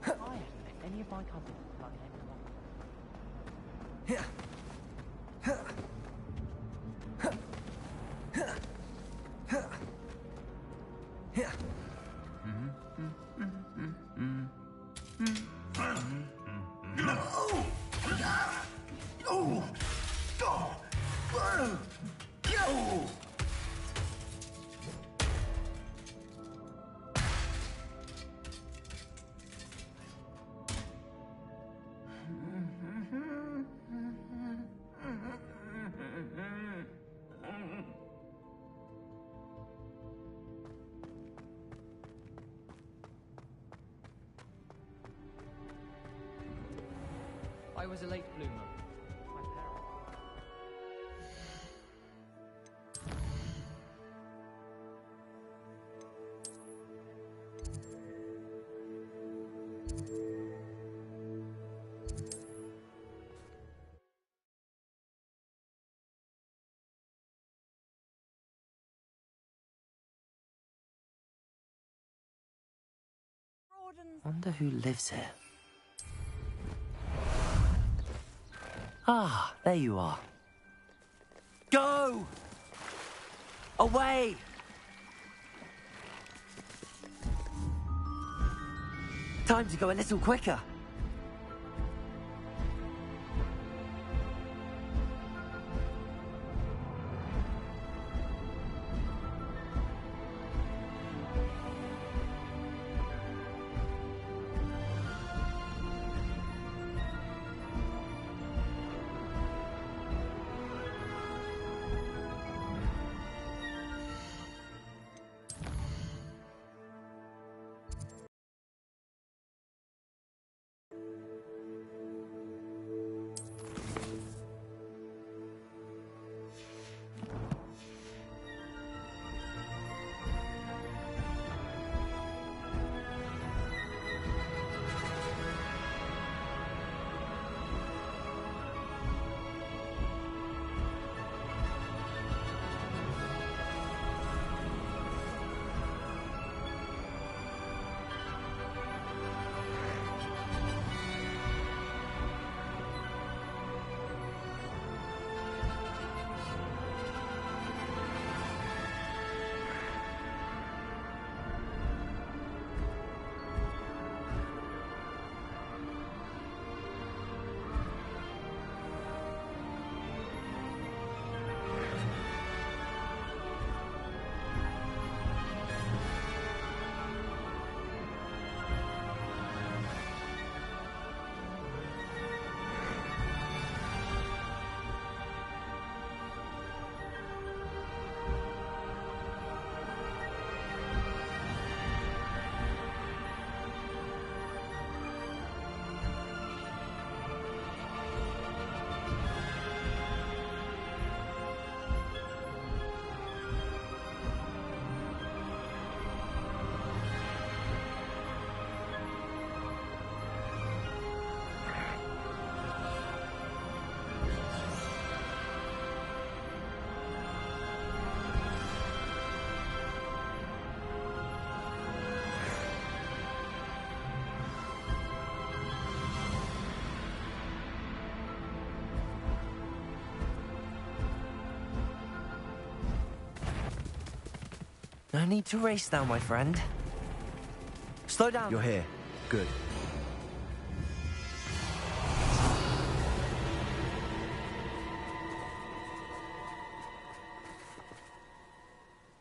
I haven't met any of my cousins until I came along. I was a late bloomer. My parents. Wonder who lives here. Ah, there you are. Go! Away! Time to go a little quicker. No need to race now, my friend. Slow down. You're here. Good.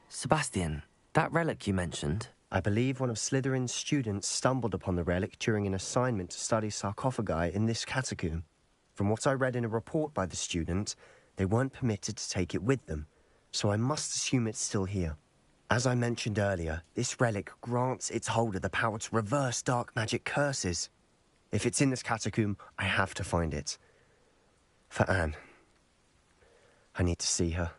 Sebastian, that relic you mentioned... I believe one of Slytherin's students stumbled upon the relic during an assignment to study sarcophagi in this catacomb. From what I read in a report by the student, they weren't permitted to take it with them, so I must assume it's still here. As I mentioned earlier, this relic grants its holder the power to reverse dark magic curses. If it's in this catacomb, I have to find it. For Anne. I need to see her.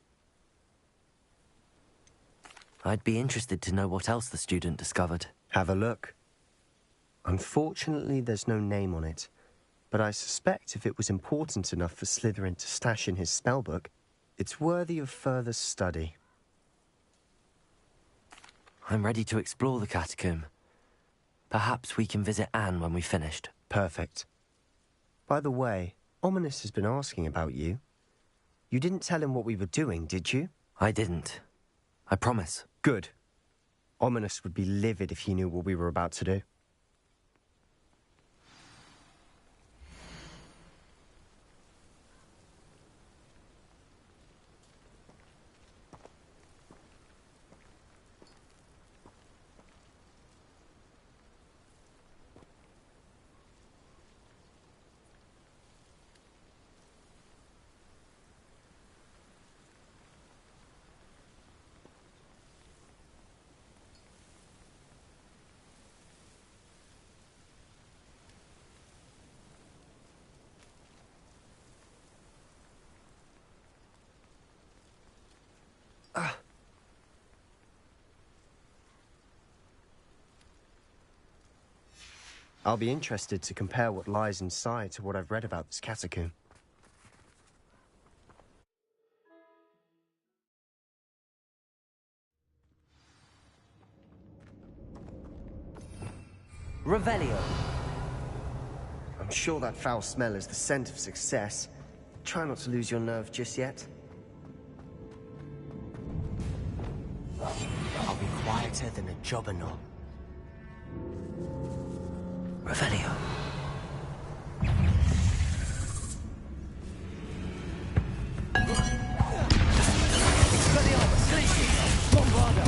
I'd be interested to know what else the student discovered. Have a look. Unfortunately, there's no name on it, but I suspect if it was important enough for Slytherin to stash in his spellbook, it's worthy of further study. I'm ready to explore the catacomb. Perhaps we can visit Anne when we've finished. Perfect. By the way, Ominous has been asking about you. You didn't tell him what we were doing, did you? I didn't. I promise. Good. Ominous would be livid if he knew what we were about to do. I'll be interested to compare what lies inside to what I've read about this catacomb. Revelio. I'm sure that foul smell is the scent of success. Try not to lose your nerve just yet. I'll be quieter than a jobberknoll. Revelio. Expelliarmus, Glacius, Bombarda.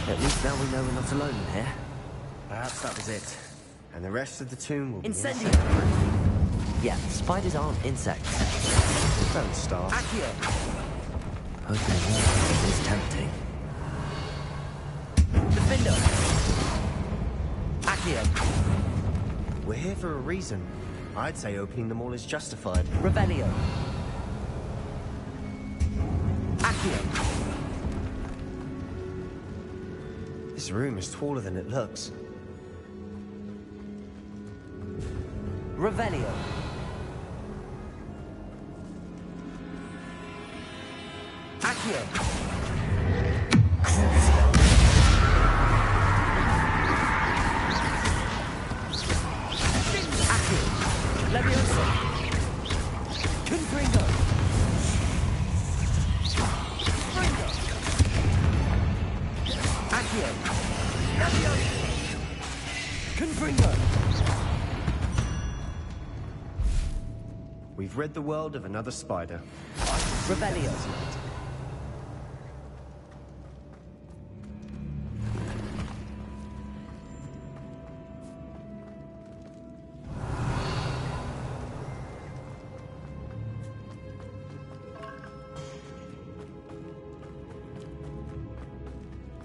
At least now we know we're not alone in here. Perhaps that was it. And the rest of the tomb will be Incendio. Yeah, spiders aren't insects. Don't start. Accio. Opening one is tempting. Defender. Accio. We're here for a reason. I'd say opening them all is justified. Revelio. Accio. This room is taller than it looks. Revelio. Accio. Accio. Levioso. Confringo. Fringo. Accio. Levioso. Confringo. We've rid the world of another spider. Revelio.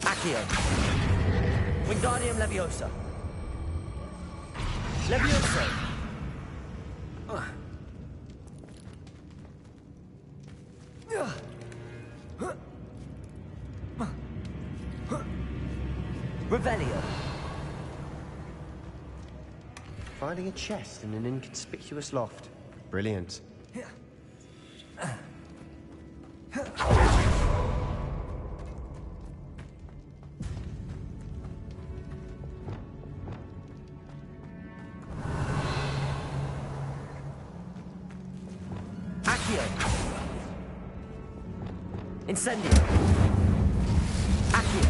Accio. Wingardium Leviosa. Levioso. Revelio. Finding a chest in an inconspicuous loft. Brilliant. Accio! Incendio! Accio!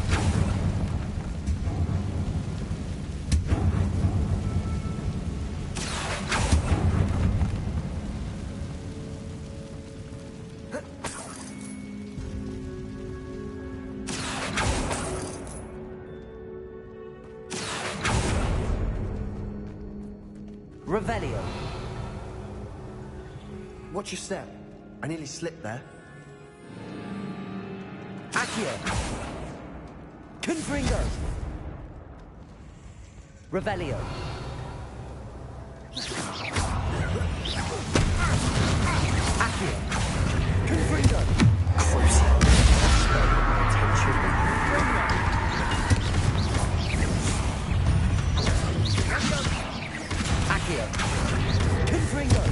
Revelio. Watch your step. I nearly slipped there. Accio. Confringo. Revelio. Accio. Confringo. Crucial. Attention. Accio. Confringo.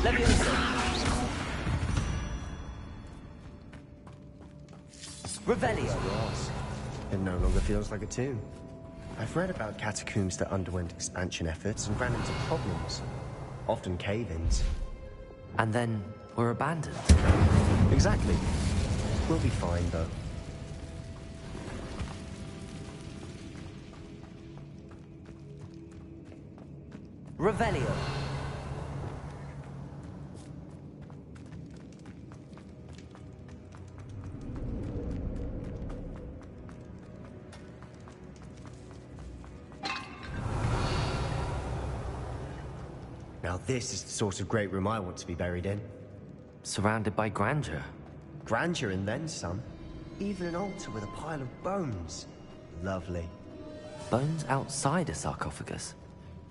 Leviosa. Revelio. It no longer feels like a tomb. I've read about catacombs that underwent expansion efforts and ran into problems. Often cave-ins. And then were abandoned. Exactly. We'll be fine, though. Revelio. Now this is the sort of great room I want to be buried in. Surrounded by grandeur. Grandeur and then some. Even an altar with a pile of bones. Lovely. Bones outside a sarcophagus.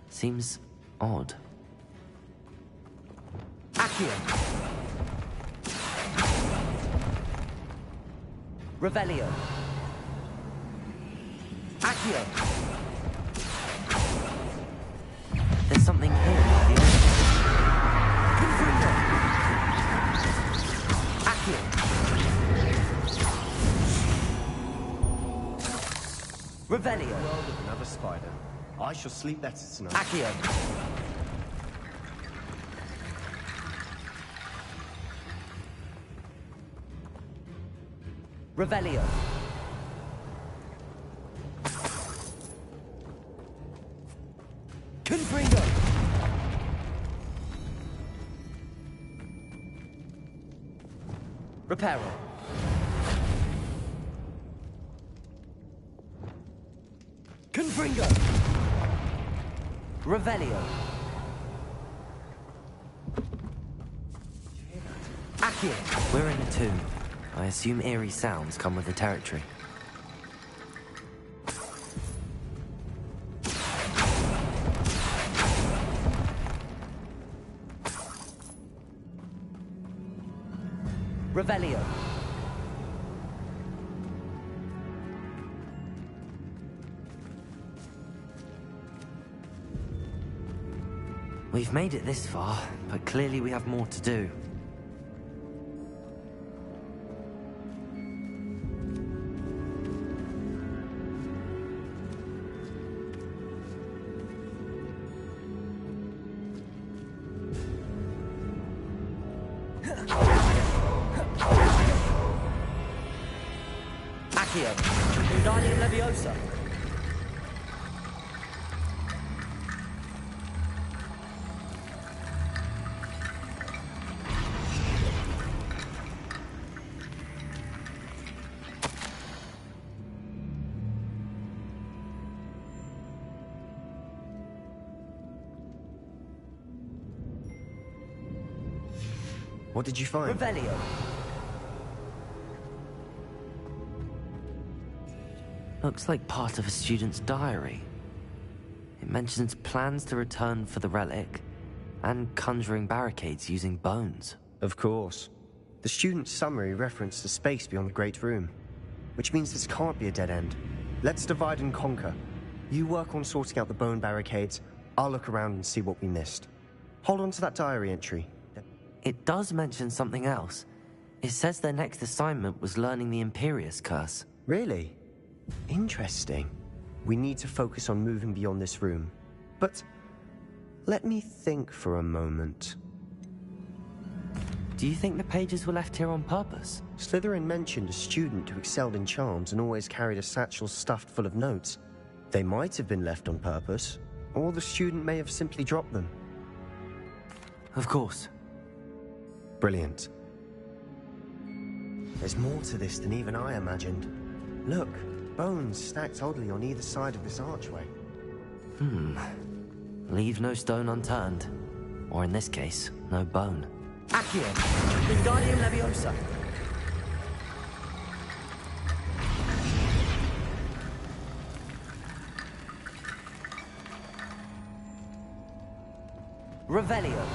Seems odd. Accio. Revelio. Accio. There's something here by the altar. Confringo. Accio. Revelio. World of another spider. I shall sleep better tonight. Accio. Revelio. Confringo. Reparo. Confringo. Revelio. Accio. We're in a tomb. I assume eerie sounds come with the territory. Revelio. We've made it this far, but clearly we have more to do. Accio. Wingardium Leviosa. What did you find? Revelio. Looks like part of a student's diary. It mentions plans to return for the relic and conjuring barricades using bones. Of course. The student's summary referenced the space beyond the Great Room, which means this can't be a dead end. Let's divide and conquer. You work on sorting out the bone barricades, I'll look around and see what we missed. Hold on to that diary entry. It does mention something else. It says their next assignment was learning the Imperius Curse. Really? Interesting. We need to focus on moving beyond this room. But let me think for a moment. Do you think the pages were left here on purpose? Slytherin mentioned a student who excelled in charms and always carried a satchel stuffed full of notes. They might have been left on purpose, or the student may have simply dropped them. Of course. Brilliant. There's more to this than even I imagined. Look, bones stacked oddly on either side of this archway. Leave no stone unturned. Or in this case, no bone. Accio, Wingardium Leviosa. Revelio.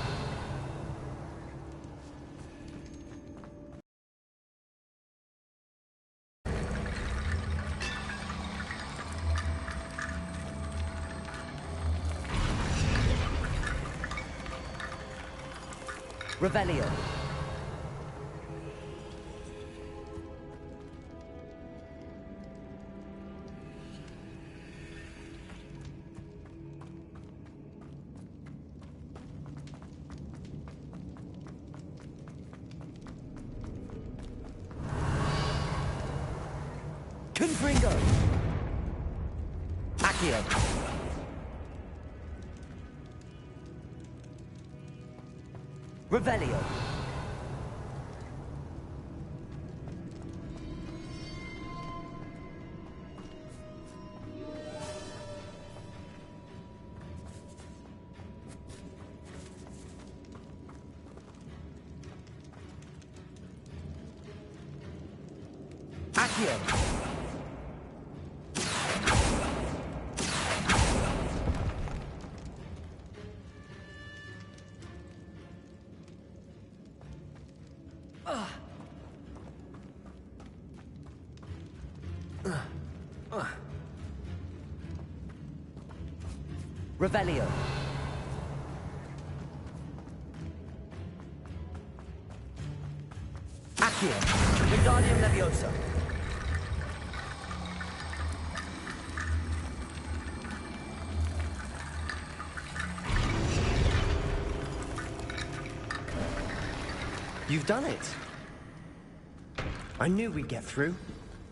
Revelio. Confringo. Accio. Revelio. Accio. Revelio. Accio. Wingardium Leviosa. You've done it. I knew we'd get through.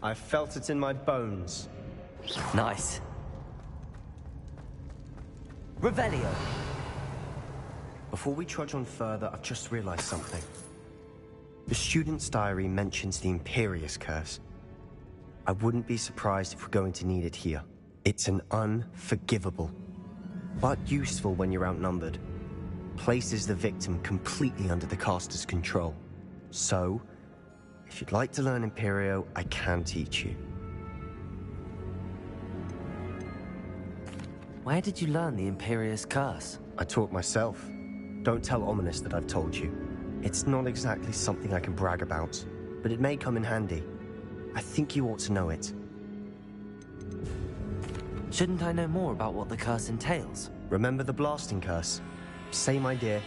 I felt it in my bones. Nice. Revelio. Before we trudge on further, I've just realized something. The student's diary mentions the Imperious Curse. I wouldn't be surprised if we're going to need it here. It's an unforgivable, but useful when you're outnumbered. Places the victim completely under the caster's control. So, if you'd like to learn Imperio, I can teach you. Where did you learn the Imperious Curse? I taught myself. Don't tell Ominous that I've told you. It's not exactly something I can brag about, but it may come in handy. I think you ought to know it. Shouldn't I know more about what the curse entails? Remember the blasting curse? Same idea,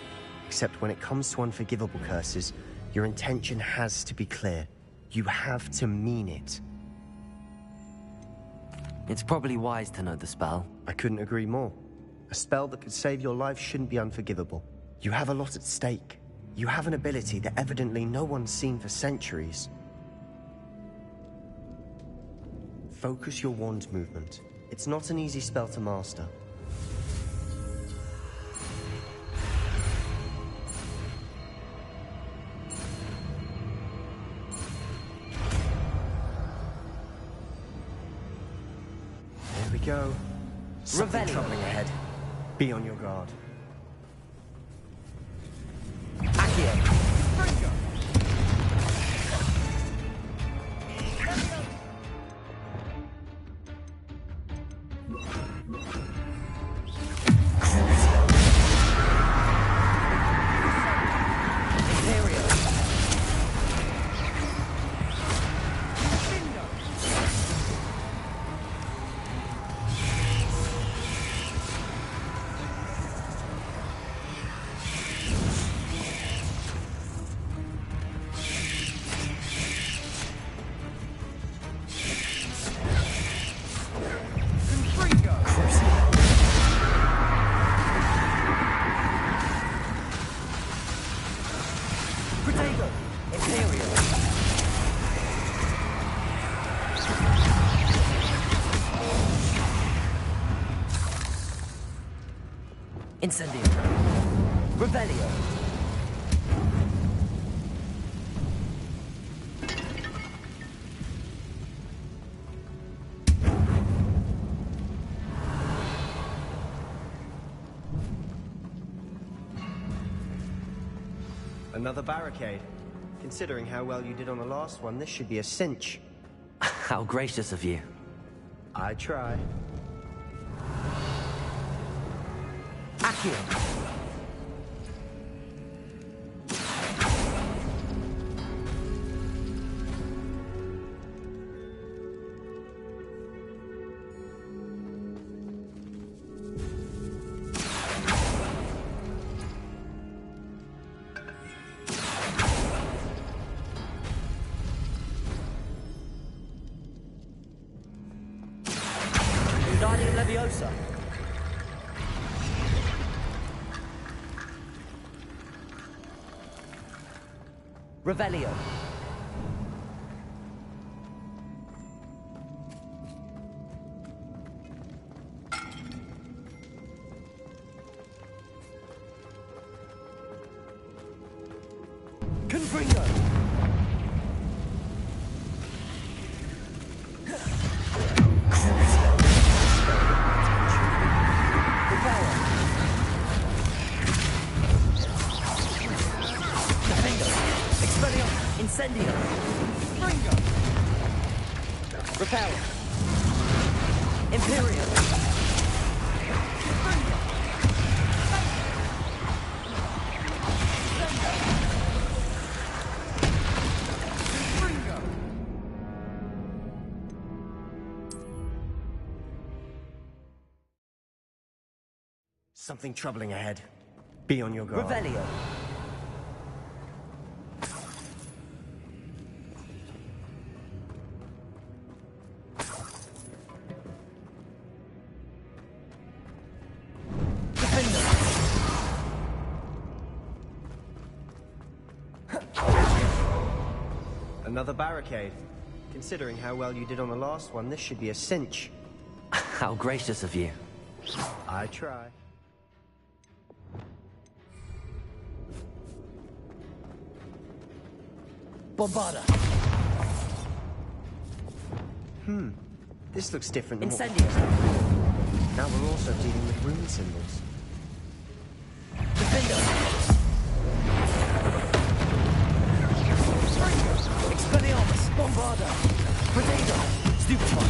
except when it comes to unforgivable curses, your intention has to be clear. You have to mean it. It's probably wise to know the spell. I couldn't agree more. A spell that could save your life shouldn't be unforgivable. You have a lot at stake. You have an ability that evidently no one's seen for centuries. Focus your wand movement. It's not an easy spell to master. There we go. Something troubling ahead. Be on your guard. Accio. Incendio. Revelio. Another barricade. Considering how well you did on the last one, this should be a cinch. How gracious of you. I try. Accio. Wingardium Leviosa. Revelio. Confringo. Incendio! Ringo! Repel! Imperial! Ringo! Ringo! Something troubling ahead. Be on your guard. Revelio! Another barricade. Considering how well you did on the last one, this should be a cinch. How gracious of you. I try. Bombarda! This looks different than Incendio! Now we're also dealing with rune symbols. Defendo! Expelliarmus! Bombarda! Predator! Stupefy!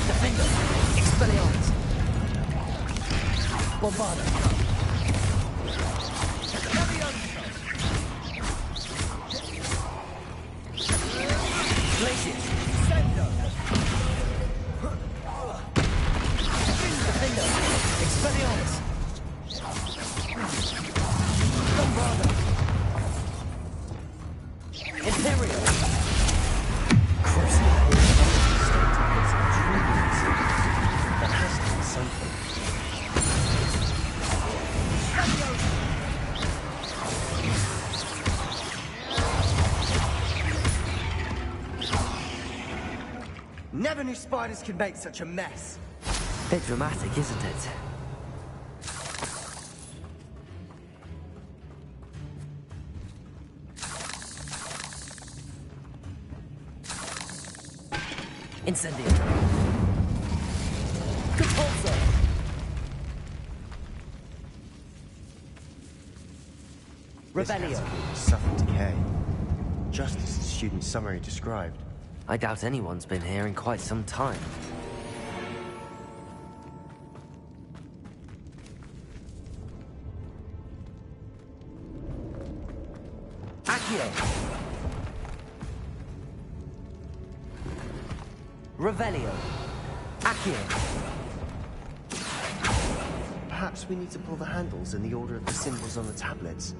Defender! Expelliarmus! Bombarda! Glacius! Sendo! Defender! Expelliarmus! Bombarda! Imperial! That has to be something. Never knew spiders could make such a mess. Bit dramatic, isn't it? Incendio! Compulso! Revelio! Suffered decay. Just as the student's summary described. I doubt anyone's been here in quite some time. Accio! Revelio! Accio! Perhaps we need to pull the handles in the order of the symbols on the tablets.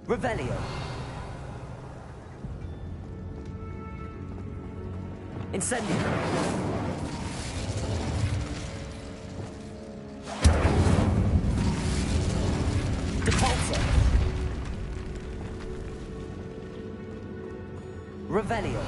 Revelio! Incendio! Depulso! Revelio.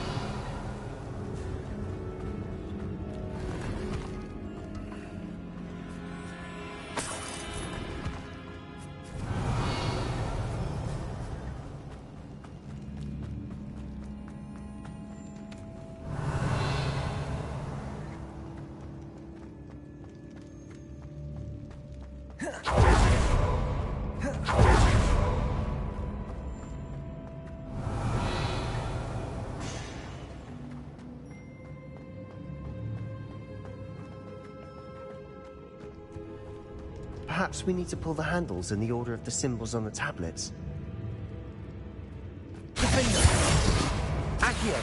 Perhaps we need to pull the handles in the order of the symbols on the tablets. Accio.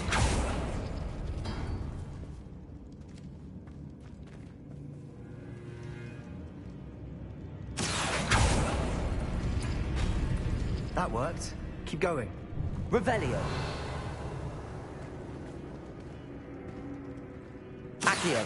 That worked. Keep going. Revelio. Accio.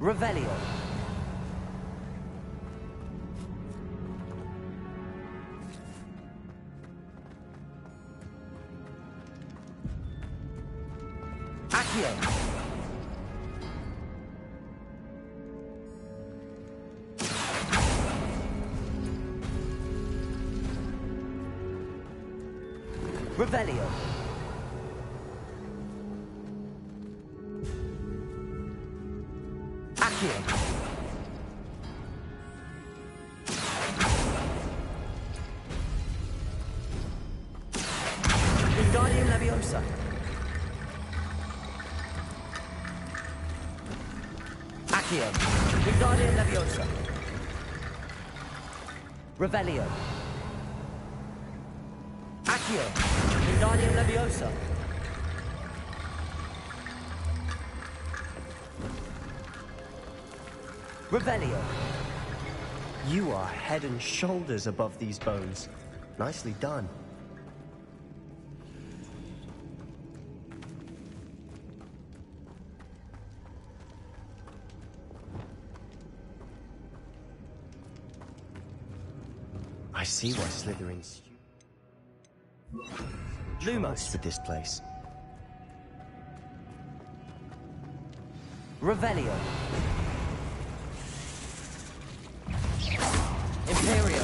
Revelio. Accio. Revelio. Accio. Wingardium Leviosa. Accio. Wingardium Leviosa. Revelio. Accio. Wingardium Leviosa. Revelio. You are head and shoulders above these bones. Nicely done. I see why Slytherin's Lumos for this place. Revelio. Imperio.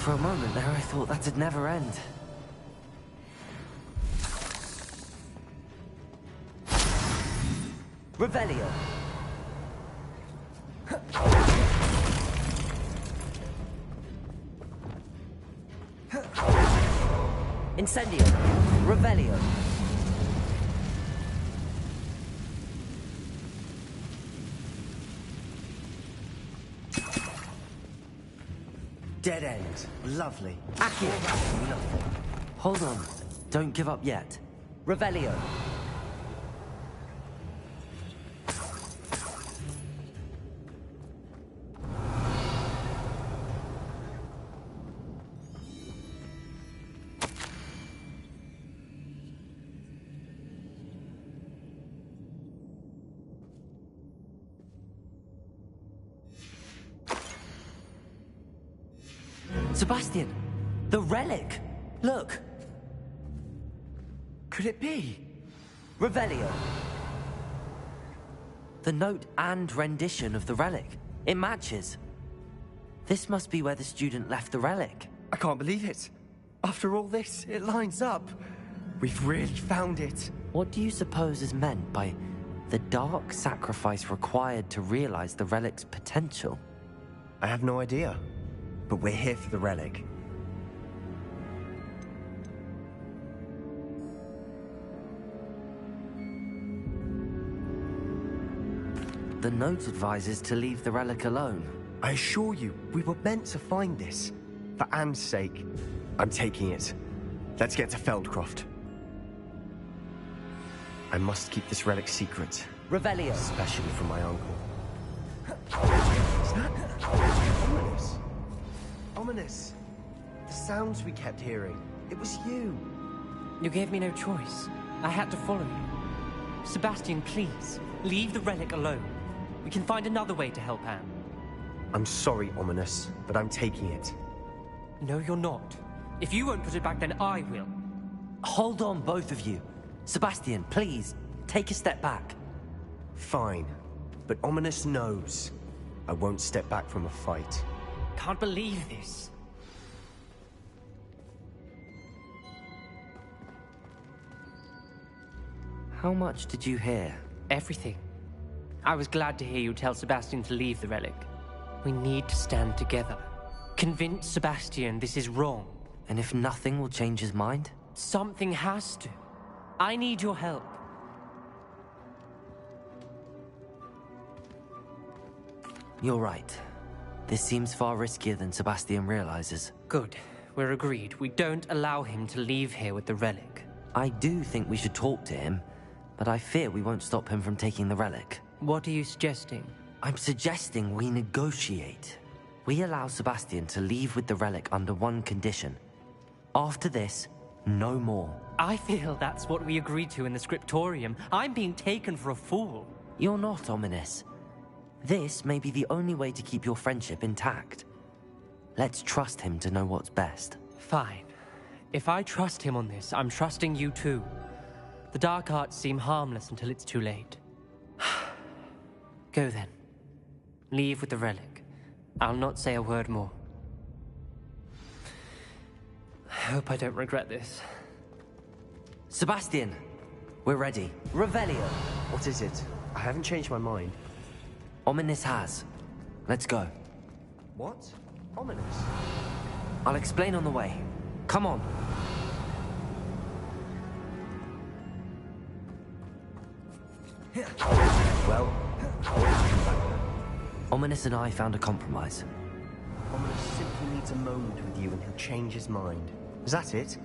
For a moment there, I thought that'd never end. Revelio. Incendio. Revelio. Dead end. Lovely. Accio. Nothing. Hold on. Don't give up yet. Revelio. Sebastian, the relic! Look! Could it be? Revelio. The note and rendition of the relic. It matches. This must be where the student left the relic. I can't believe it. After all this, it lines up. We've really found it. What do you suppose is meant by the dark sacrifice required to realize the relic's potential? I have no idea. But we're here for the relic. The note advises to leave the relic alone. I assure you, we were meant to find this. For Anne's sake. I'm taking it. Let's get to Feldcroft. I must keep this relic secret. Revelio. Especially from my uncle. Is that ominous? Ominous. The sounds we kept hearing. It was you. You gave me no choice. I had to follow you. Sebastian, please, leave the relic alone. We can find another way to help Anne. I'm sorry, Ominous, but I'm taking it. No, you're not. If you won't put it back, then I will. Hold on, both of you. Sebastian, please, take a step back. Fine. But Ominous knows. I won't step back from a fight. Can't believe this. How much did you hear? Everything. I was glad to hear you tell Sebastian to leave the relic. We need to stand together. Convince Sebastian this is wrong. And if nothing will change his mind? Something has to. I need your help. You're right. This seems far riskier than Sebastian realizes. Good. We're agreed. We don't allow him to leave here with the relic. I do think we should talk to him, but I fear we won't stop him from taking the relic. What are you suggesting? I'm suggesting we negotiate. We allow Sebastian to leave with the relic under one condition. After this, no more. I feel that's what we agreed to in the scriptorium. I'm being taken for a fool. You're not, Ominous. This may be the only way to keep your friendship intact. Let's trust him to know what's best. Fine. If I trust him on this, I'm trusting you too. The dark arts seem harmless until it's too late. Go then. Leave with the relic. I'll not say a word more. I hope I don't regret this. Sebastian, we're ready. Revelio. What is it? I haven't changed my mind. Ominous has. Let's go. What? Ominous? I'll explain on the way. Come on. Well, Ominous and I found a compromise. Ominous simply needs a moment with you and he'll change his mind. Is that it?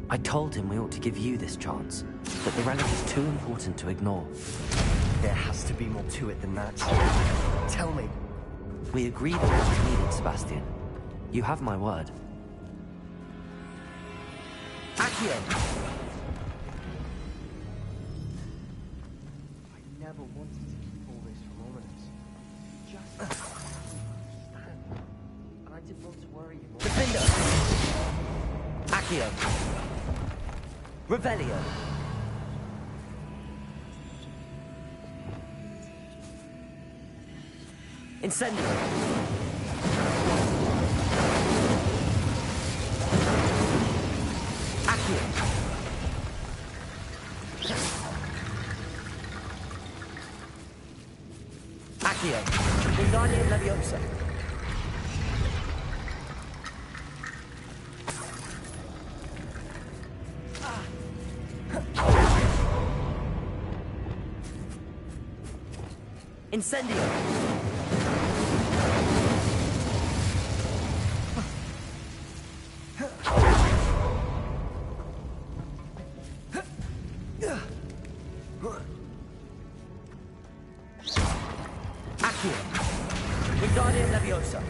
I told him we ought to give you this chance, that the relic is too important to ignore. There has to be more to it than that. Tell me. We agreed on what was needed, Sebastian. You have my word. Accio! I never wanted to keep all this from Ominous. Just understand. And I didn't want to worry you more. Defender! Accio! Revelio! Incendio! Accio! Accio! Wingardium Leviosa! Incendio! Accio! Wingardium Leviosa!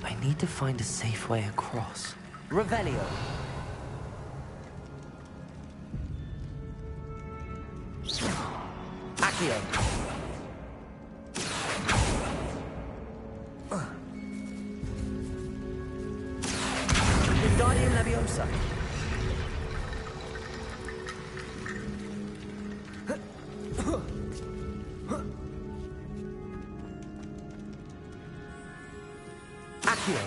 I need to find a safe way across. Revelio! Accio! Wingardium Leviosa! Accio!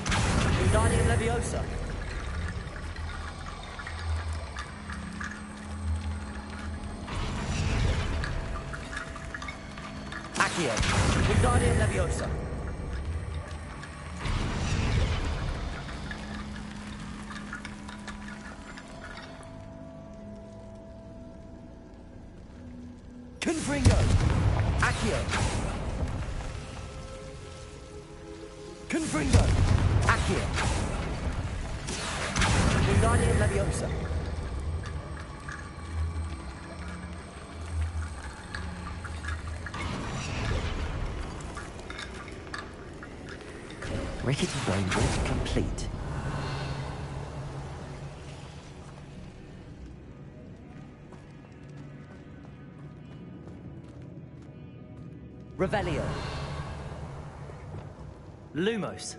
Wingardium Leviosa! Accio! Wingardium Leviosa! Confringo! Accio! Confringo! Accio! Wingardium Leviosa! Rickety Bone Bridge complete. Revelio! Lumos!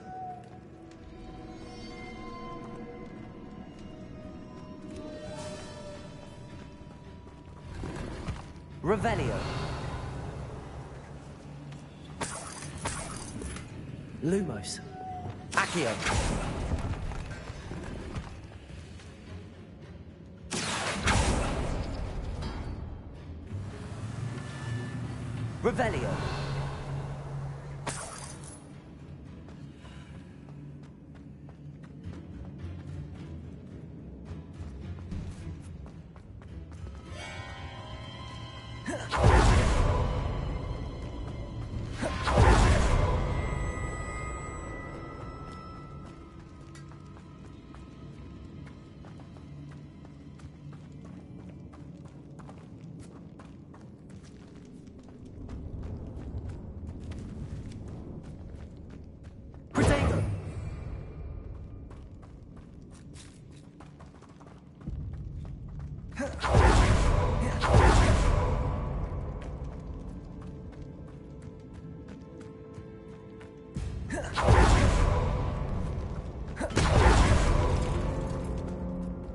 Revelio! Lumos! Accio! Revelio!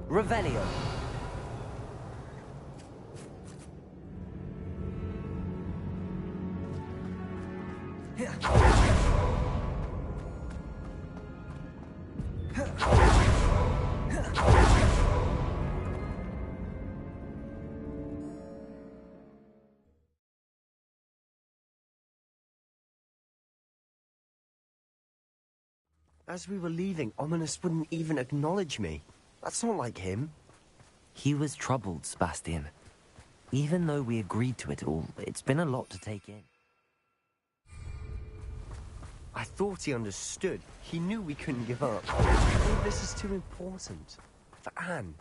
Revelio! As we were leaving, Ominous wouldn't even acknowledge me. That's not like him. He was troubled, Sebastian. Even though we agreed to it all, it's been a lot to take in. I thought he understood. He knew we couldn't give up. All this is too important. For Anne.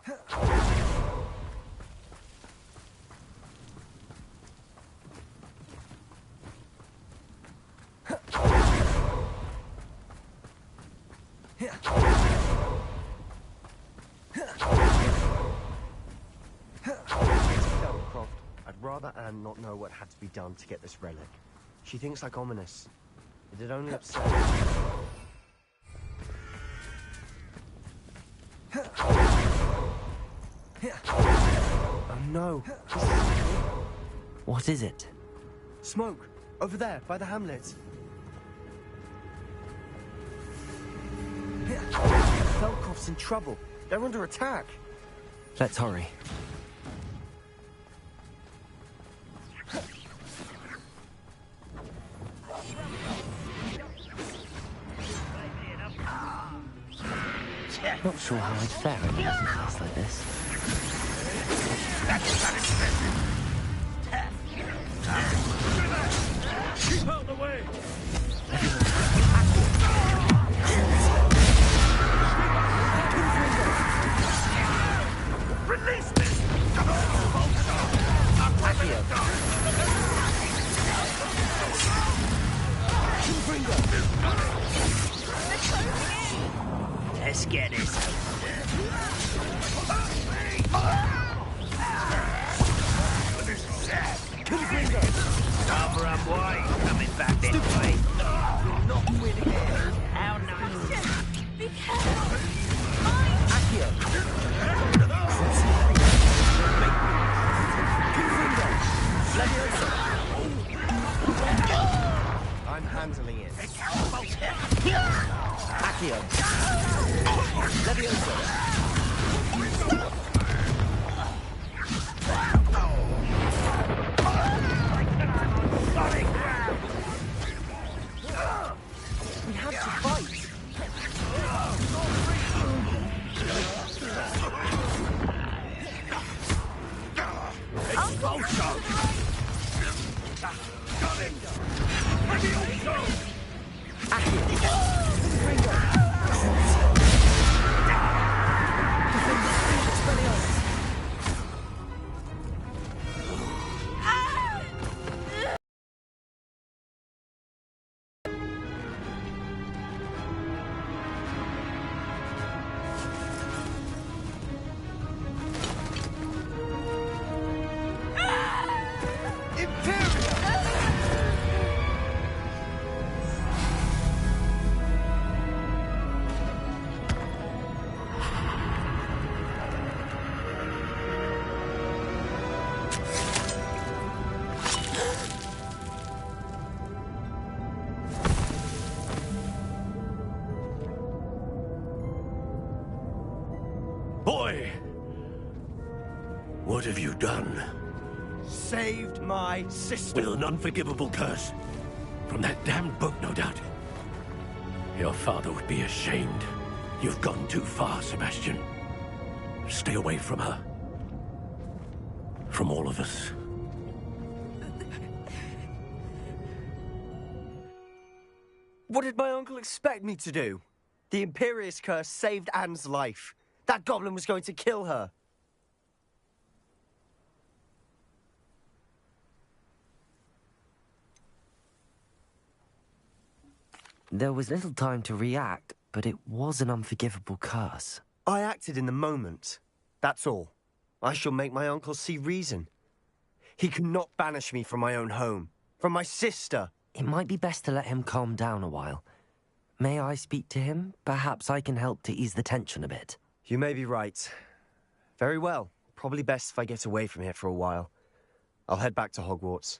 I'd rather Anne not know what had to be done to get this relic. She thinks like Ominous. It'd only upset her. Oh no. This isn't good. What is it? Smoke. Over there, by the hamlet. Velkov's in trouble. They're under attack. Let's hurry. Not sure how I'd fare in a place like this. Keep out the way! Release me! Let's get this. Barbara and White coming back this way. You'll not win here. How nice. Be careful! I'm handling it. Accio. Levioso. We have to fight. Boy! What have you done? Saved my sister. With an unforgivable curse. From that damned book, no doubt. Your father would be ashamed. You've gone too far, Sebastian. Stay away from her. From all of us. What did my uncle expect me to do? The Imperious curse saved Anne's life. That goblin was going to kill her. There was little time to react, but it was an unforgivable curse. I acted in the moment. That's all. I shall make my uncle see reason. He cannot banish me from my own home, from my sister. It might be best to let him calm down a while. May I speak to him? Perhaps I can help to ease the tension a bit. You may be right. Very well. Probably best if I get away from here for a while. I'll head back to Hogwarts.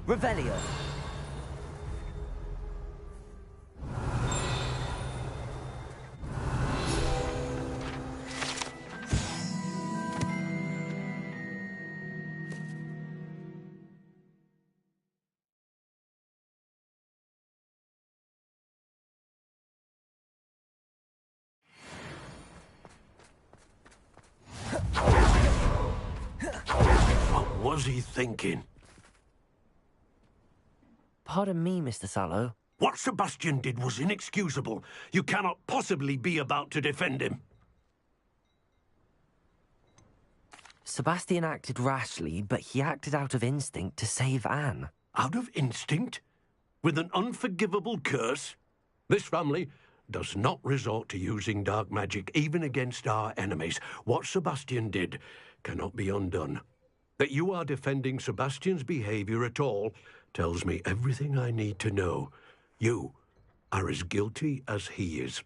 Revelio. What was he thinking? Pardon me, Mr. Sallow. What Sebastian did was inexcusable. You cannot possibly be about to defend him. Sebastian acted rashly, but he acted out of instinct to save Anne. Out of instinct? With an unforgivable curse? This family does not resort to using dark magic even against our enemies. What Sebastian did cannot be undone. That you are defending Sebastian's behavior at all tells me everything I need to know. You are as guilty as he is.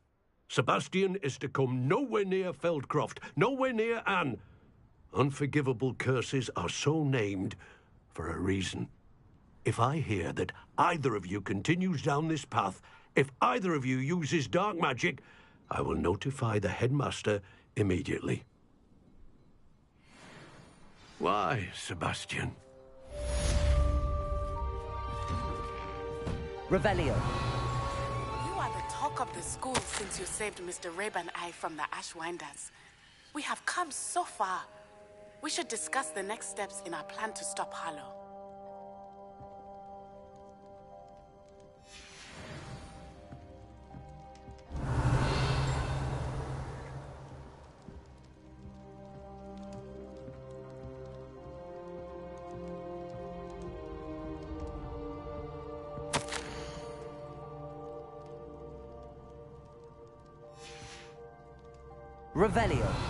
Sebastian is to come nowhere near Feldcroft, nowhere near Anne. Unforgivable curses are so named for a reason. If I hear that either of you continues down this path, if either of you uses dark magic, I will notify the headmaster immediately. Why, Sebastian? Revelio. You are the talk of the school since you saved Mr. Reb and I from the Ashwinders. We have come so far. We should discuss the next steps in our plan to stop Harlow. Revelio.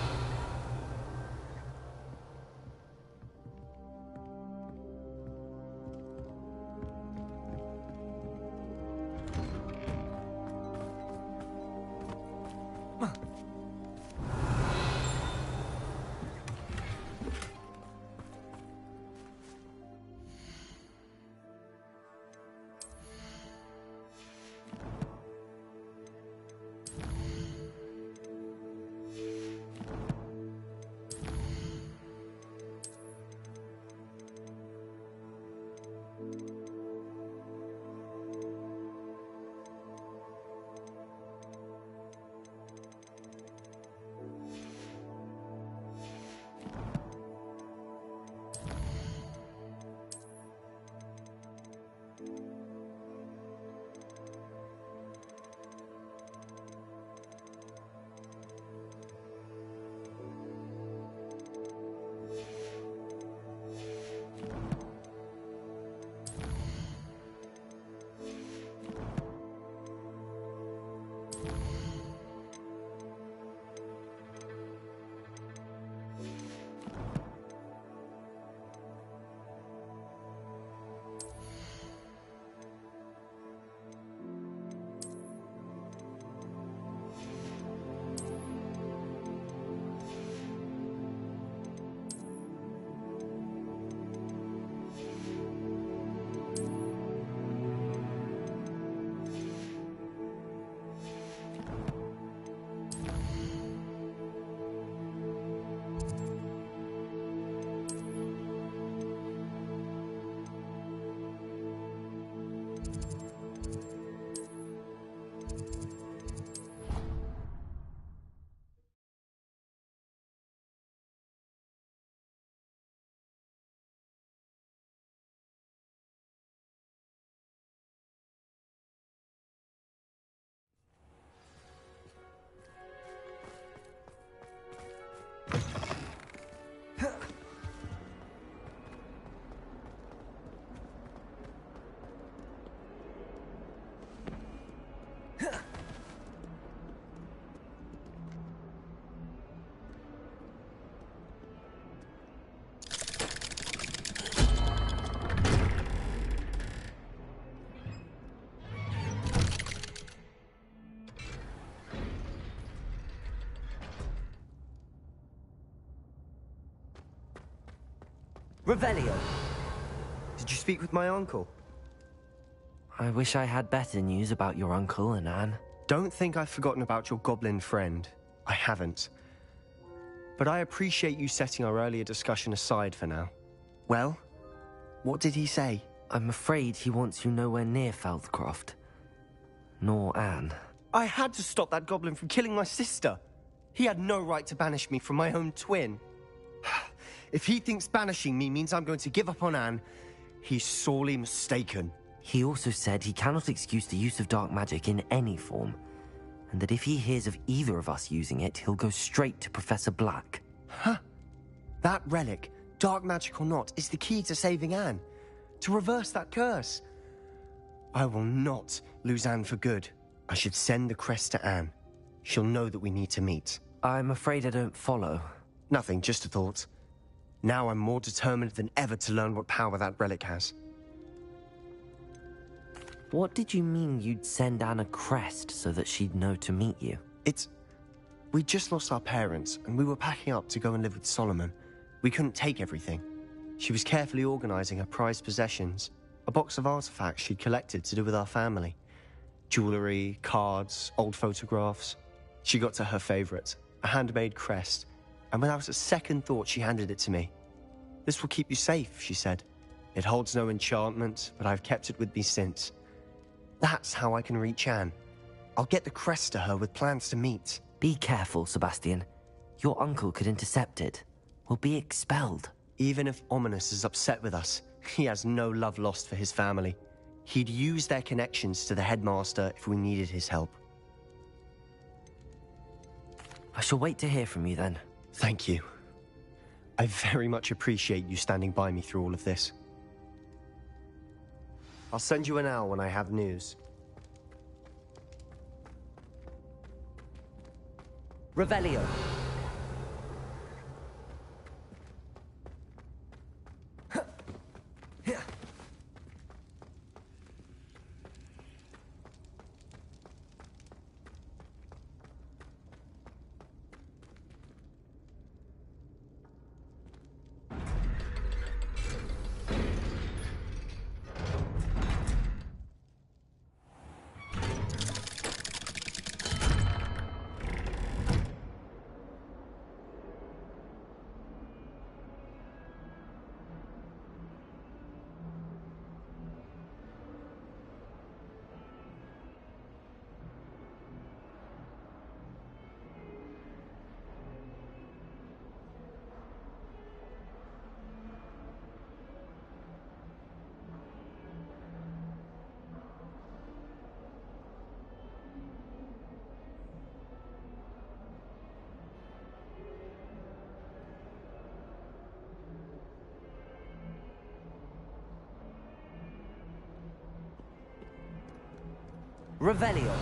Revelio. Did you speak with my uncle? I wish I had better news about your uncle and Anne. Don't think I've forgotten about your goblin friend. I haven't. But I appreciate you setting our earlier discussion aside for now. Well, what did he say? I'm afraid he wants you nowhere near Feldcroft. Nor Anne. I had to stop that goblin from killing my sister. He had no right to banish me from my own twin. If he thinks banishing me means I'm going to give up on Anne, he's sorely mistaken. He also said he cannot excuse the use of dark magic in any form, and that if he hears of either of us using it, he'll go straight to Professor Black. Huh? That relic, dark magic or not, is the key to saving Anne. To reverse that curse. I will not lose Anne for good. I should send the crest to Anne. She'll know that we need to meet. I'm afraid I don't follow. Nothing, just a thought. Now I'm more determined than ever to learn what power that relic has. What did you mean you'd send Anne a crest so that she'd know to meet you? We just lost our parents, and we were packing up to go and live with Solomon. We couldn't take everything. She was carefully organizing her prized possessions, a box of artifacts she'd collected to do with our family. Jewelry, cards, old photographs. She got to her favorite, a handmade crest, and without a second thought she handed it to me. This will keep you safe, she said. It holds no enchantment, but I've kept it with me since. That's how I can reach Anne. I'll get the crest to her with plans to meet. Be careful, Sebastian. Your uncle could intercept it. We'll be expelled. Even if Ominous is upset with us, he has no love lost for his family. He'd use their connections to the headmaster if we needed his help. I shall wait to hear from you then. Thank you. I very much appreciate you standing by me through all of this. I'll send you an owl when I have news. Revelio. Revelio.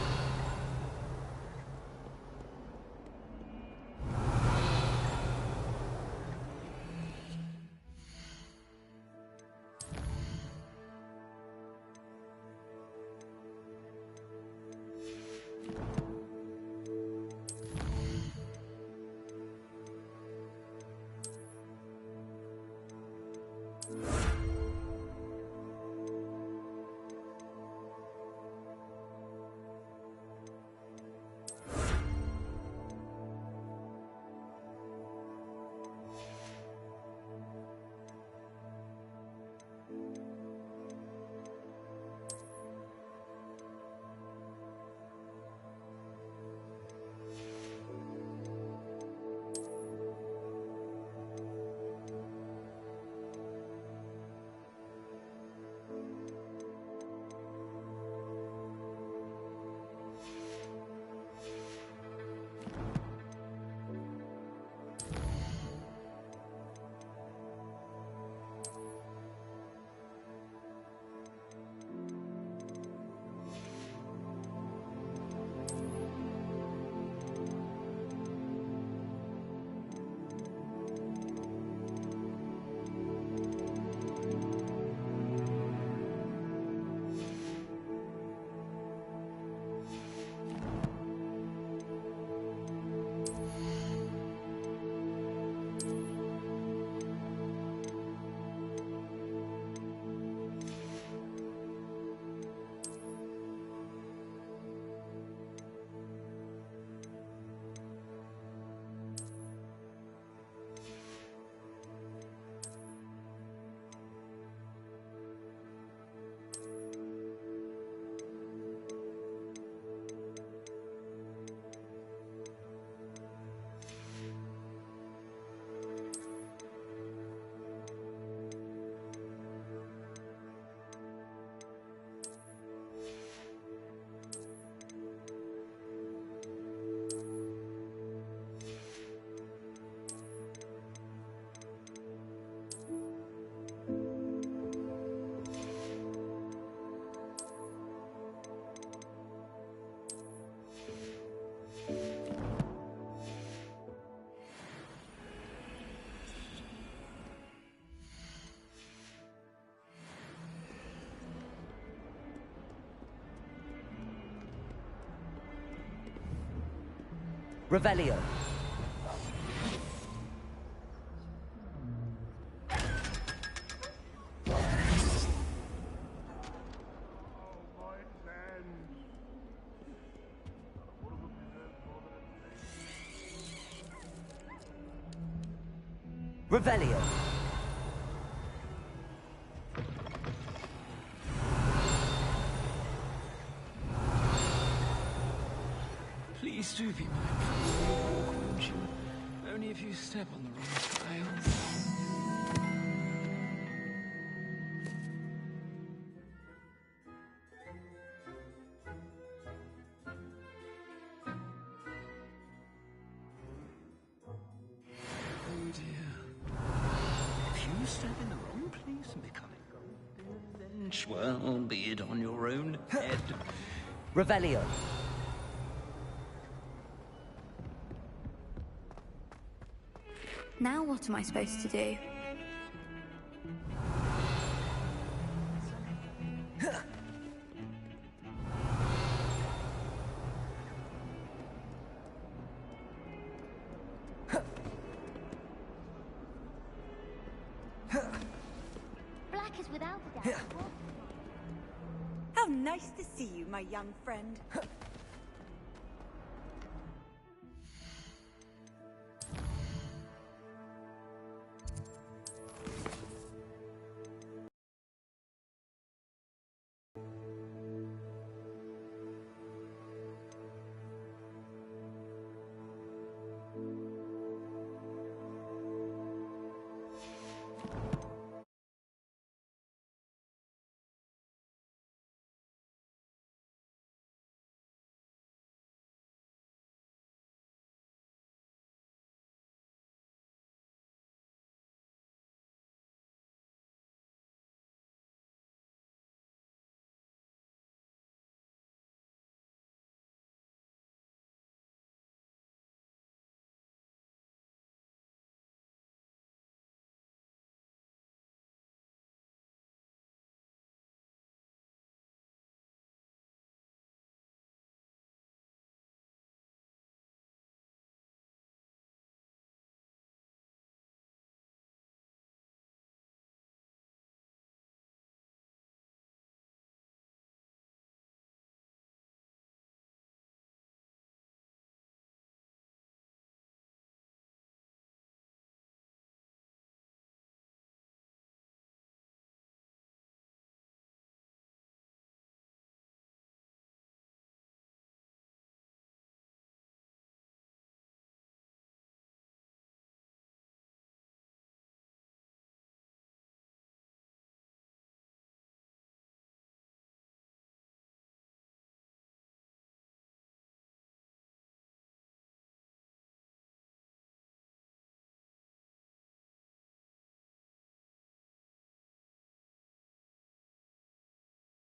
Revelio. Revelio. Please do be mindful of your walk, won't you? Only if you step on the wrong tile. Oh dear. If you step in the wrong place and become a bench, well, be it on your own head. Revelio. Now what am I supposed to do? Black is without a doubt. How nice to see you, my young friend.